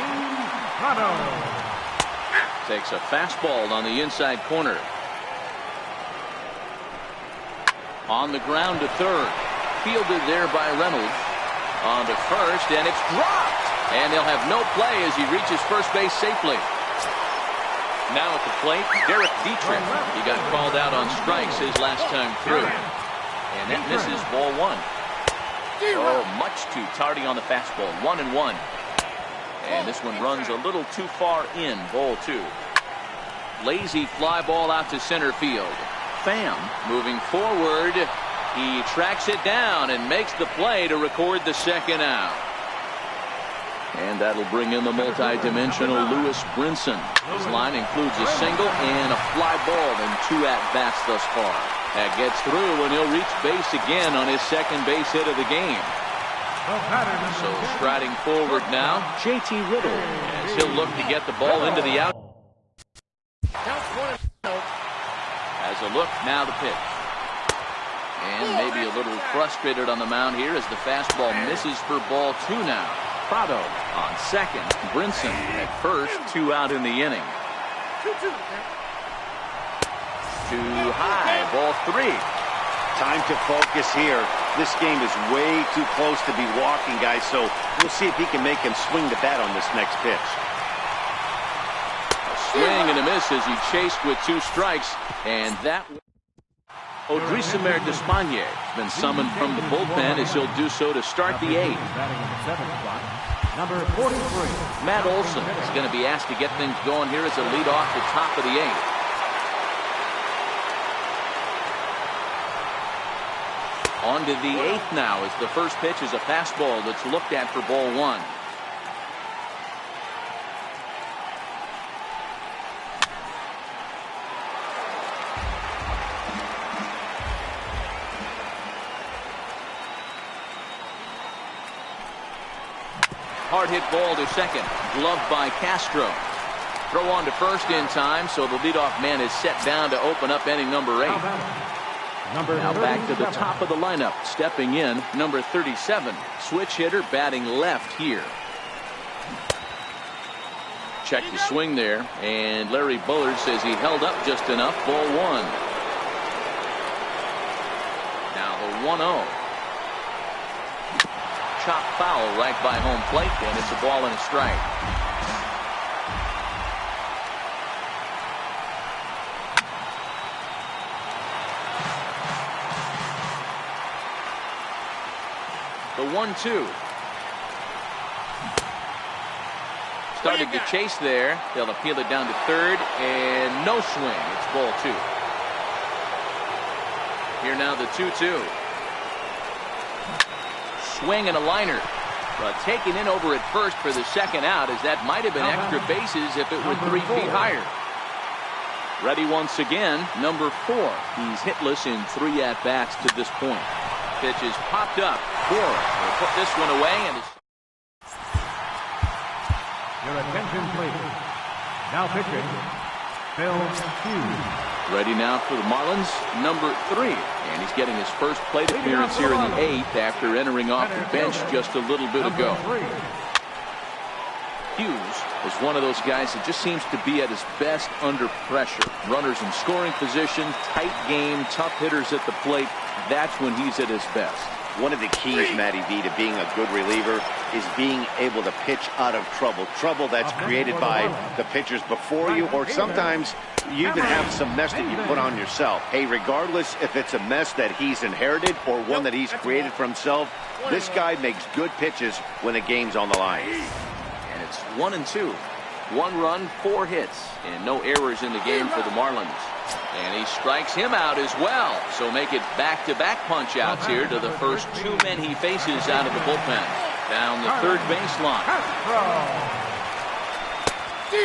[SPEAKER 1] Takes a fastball on the inside corner. On the ground to third. Fielded there by Reynolds. On to first, and it's dropped. And they'll have no play as he reaches first base safely. Now at the plate, Derek Dietrich. He got called out on strikes his last time through. And that misses ball 1. Oh, much too tardy on the fastball. 1-1. And this one runs a little too far in, ball 2. Lazy fly ball out to center field. Pham moving forward. He tracks it down and makes the play to record the second out. And that'll bring in the multi-dimensional Lewis Brinson. His line includes a single and a fly ball in 2 at-bats thus far. That gets through, and he'll reach base again on his second base hit of the game. So striding forward now, JT Riddle, as he'll look to get the ball into the out. As a look, now the pitch. And maybe a little frustrated on the mound here as the fastball misses for ball 2 now. Prado on second. Brinson at first. 2 out in the inning. Too high. Ball 3.
[SPEAKER 3] Time to focus here. This game is way too close to be walking, guys, so we'll see if he can make him swing the bat on this next pitch.
[SPEAKER 1] A swing and a miss as he chased with 2 strikes, and that Odrisamer Despaigne has been summoned from the bullpen as he'll do so to start the 8th.
[SPEAKER 2] Number 43.
[SPEAKER 1] Matt Olson is going to be asked to get things going here as a lead off the top of the 8th. On to the 8th now as the first pitch is a fastball that's looked at for ball 1. Hard hit ball to second. Gloved by Castro. Throw on to first in time, so the leadoff man is set down to open up inning number 8. Now back to the top of the lineup. Stepping in, number 37. Switch hitter batting left here. Check the swing there, and Larry Bullard says he held up just enough. Ball 1. Now the 1-0. Chop foul right by home plate, and it's a ball and a strike. The 1-2. Started to chase there. They'll appeal it down to third, and no swing. It's ball 2. Here now the 2-2. Swing and a liner. But taken in over at first for the second out, as that might have been extra bases if it were 3 feet higher. Ready once again, number 4. He's hitless in 3 at-bats to this point. Pitch is popped up. Boris will put this one away. And
[SPEAKER 2] Your attention, please. Now pitching, Phil Hughes.
[SPEAKER 1] ready now for the Marlins, number 3. And he's getting his first plate appearance here in the 8th after entering off the bench just a little bit ago. Hughes is one of those guys that just seems to be at his best under pressure. Runners in scoring position, tight game, tough hitters at the plate. That's when he's at his best.
[SPEAKER 3] One of the keys, Matty V, to being a good reliever is being able to pitch out of trouble. Trouble that's created by the pitchers before you, or sometimes you even have some mess that you put on yourself. Hey, regardless if it's a mess that he's inherited or one that he's created for himself, this guy makes good pitches when the game's on the line.
[SPEAKER 1] And it's 1-2. 1 run, 4 hits, and no errors in the game for the Marlins. And he strikes him out as well. So make it back-to-back punch-outs here to the first 2 men he faces out of the bullpen. Down the third baseline.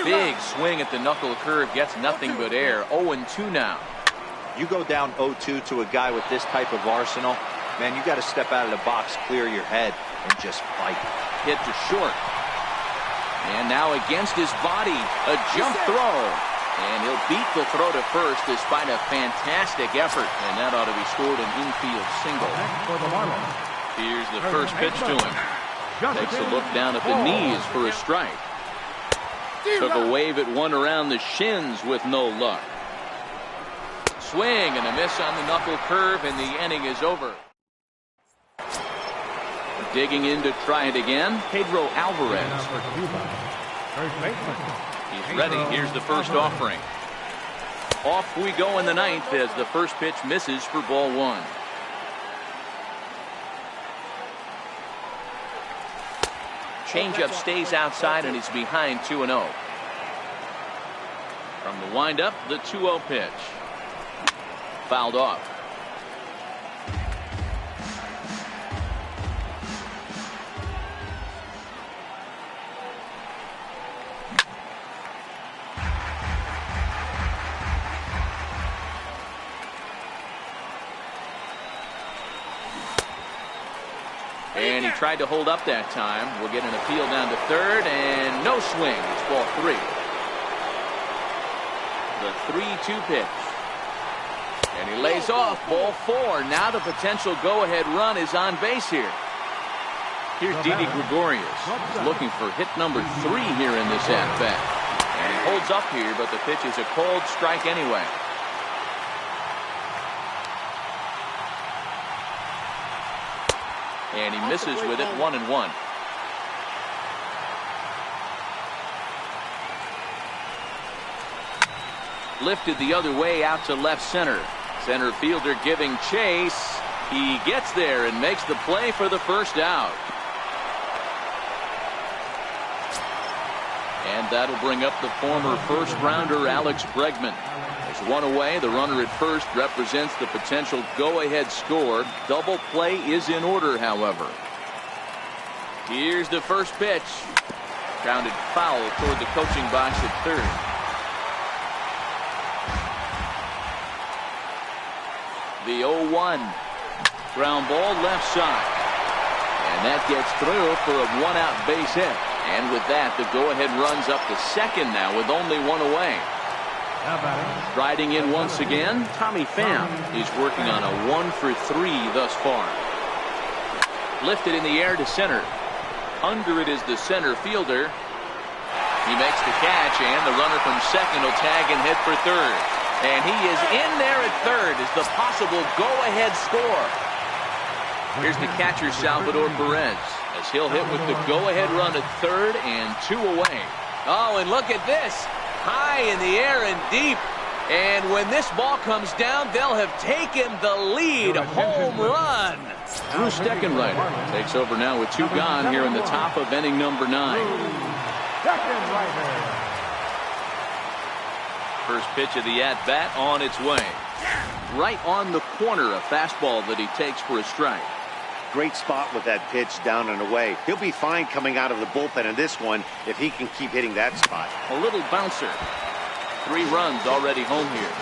[SPEAKER 1] Big swing at the knuckle curve, gets nothing but air. 0-2 now.
[SPEAKER 4] You go down 0-2 to a guy with this type of arsenal, man, you got to step out of the box, clear your head, and just fight.
[SPEAKER 1] Hit to short. And now against his body, a jump throw. And he'll beat the throw to first despite a fantastic effort. And that ought to be scored an infield single. Here's the first pitch to him. Takes a look down at the knees for a strike. Took a wave at one around the shins with no luck. Swing and a miss on the knuckle curve, and the inning is over. Digging in to try it again, Pedro Alvarez. He's ready. Here's the first offering. Off we go in the 9th as the first pitch misses for ball 1. Changeup stays outside, and he's behind 2-0. From the windup, the 2-0 pitch. Fouled off. And he tried to hold up that time. We'll get an appeal down to third, and no swing. It's ball 3. The 3-2 pitch. And he lays off ball 4. Now the potential go-ahead run is on base here. Here's Didi Gregorius. He's looking for hit number 3 here in this at-bat. And he holds up here, but the pitch is a cold strike anyway. And he misses with it, 1-1. Lifted the other way out to left center. Center fielder giving chase. He gets there and makes the play for the first out. And that'll bring up the former first-rounder Alex Bregman. There's one away. The runner at first represents the potential go-ahead score. Double play is in order, however. Here's the first pitch. Grounded foul toward the coaching box at third. The 0-1. Ground ball left side. And that gets through for a 1-out base hit. And with that, the go-ahead runs up to second now with only 1 away. Riding in once again, Tommy Pham is working on a 1-for-3 thus far. Lifted in the air to center. Under it is the center fielder. He makes the catch, and the runner from second will tag and head for third. And he is in there at third as the possible go-ahead score. Here's the catcher, Salvador Perez, as he'll hit with the go-ahead run at third and 2 away. Oh, and look at this. High in the air and deep. And when this ball comes down, they'll have taken the lead. Home run. Drew Steckenrider takes over now with 2 gone here in the top of inning number 9.
[SPEAKER 2] Steckenrider.
[SPEAKER 1] First pitch of the at-bat on its way. Right on the corner, a fastball that he takes for a strike.
[SPEAKER 3] Great spot with that pitch down and away. He'll be fine coming out of the bullpen in this one if he can keep hitting that spot.
[SPEAKER 1] A little bouncer. 3 runs already home here.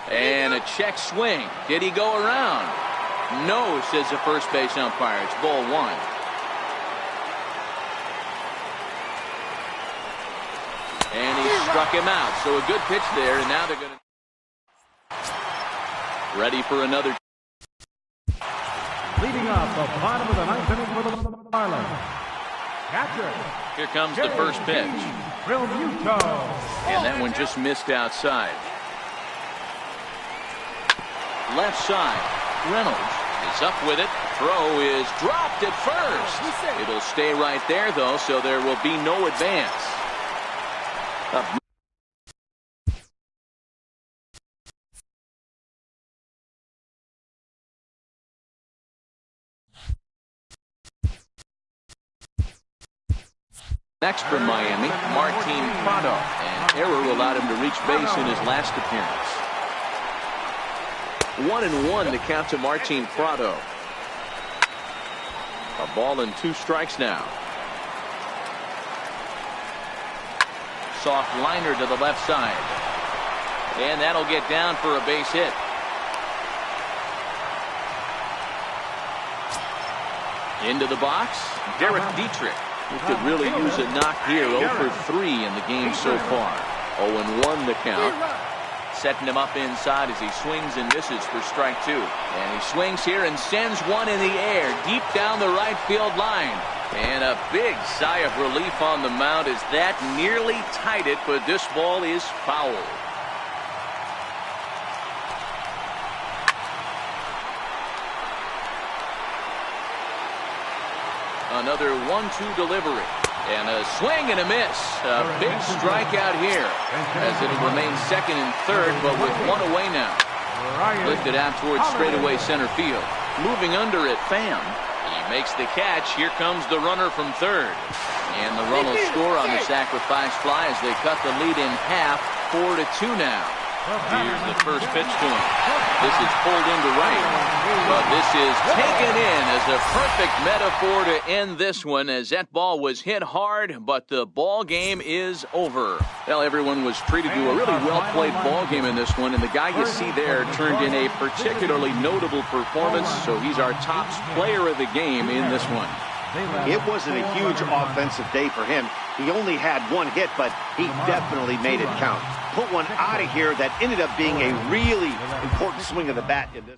[SPEAKER 1] And a check swing. Did he go around? No, says the first base umpire. It's ball 1. And he struck him out. So a good pitch there, and now they're going to... Ready for another.
[SPEAKER 2] Leading off the bottom of the 9th inning for the Marlins. Catcher.
[SPEAKER 1] Here comes the first pitch. And that one just missed outside. Left side. Reynolds is up with it. Throw is dropped at first. It'll stay right there, though, so there will be no advance. Up. Next from Miami, Martin Prado. An error allowed him to reach base in his last appearance. 1-1 to count to Martin Prado. A ball and 2 strikes now. Soft liner to the left side. And that'll get down for a base hit. Into the box, Derek Dietrich. He could really use a knock here. 0 for 3 in the game so far. 0-1 the count. Setting him up inside as he swings and misses for strike 2. And he swings here and sends one in the air deep down the right field line. And a big sigh of relief on the mound as that nearly tied it, but this ball is foul. Another 1-2 delivery. And a swing and a miss. A big strikeout here as it'll remain second and third, but with 1 away now. Lifted out towards straightaway center field. Moving under at Pham. He makes the catch. Here comes the runner from third. And the run will score on the sacrifice fly as they cut the lead in half. 4-2 now. Here's the first pitch to him. This is pulled into right. But this is taken in as a perfect metaphor to end this one, as that ball was hit hard, but the ball game is over. Well, everyone was treated to a really well-played ball game in this one, and the guy you see there turned in a particularly notable performance, so he's our top player of the game in this one.
[SPEAKER 3] It wasn't a huge offensive day for him. He only had 1 hit, but he definitely made it count. Put one out of here that ended up being a really important swing of the bat in this.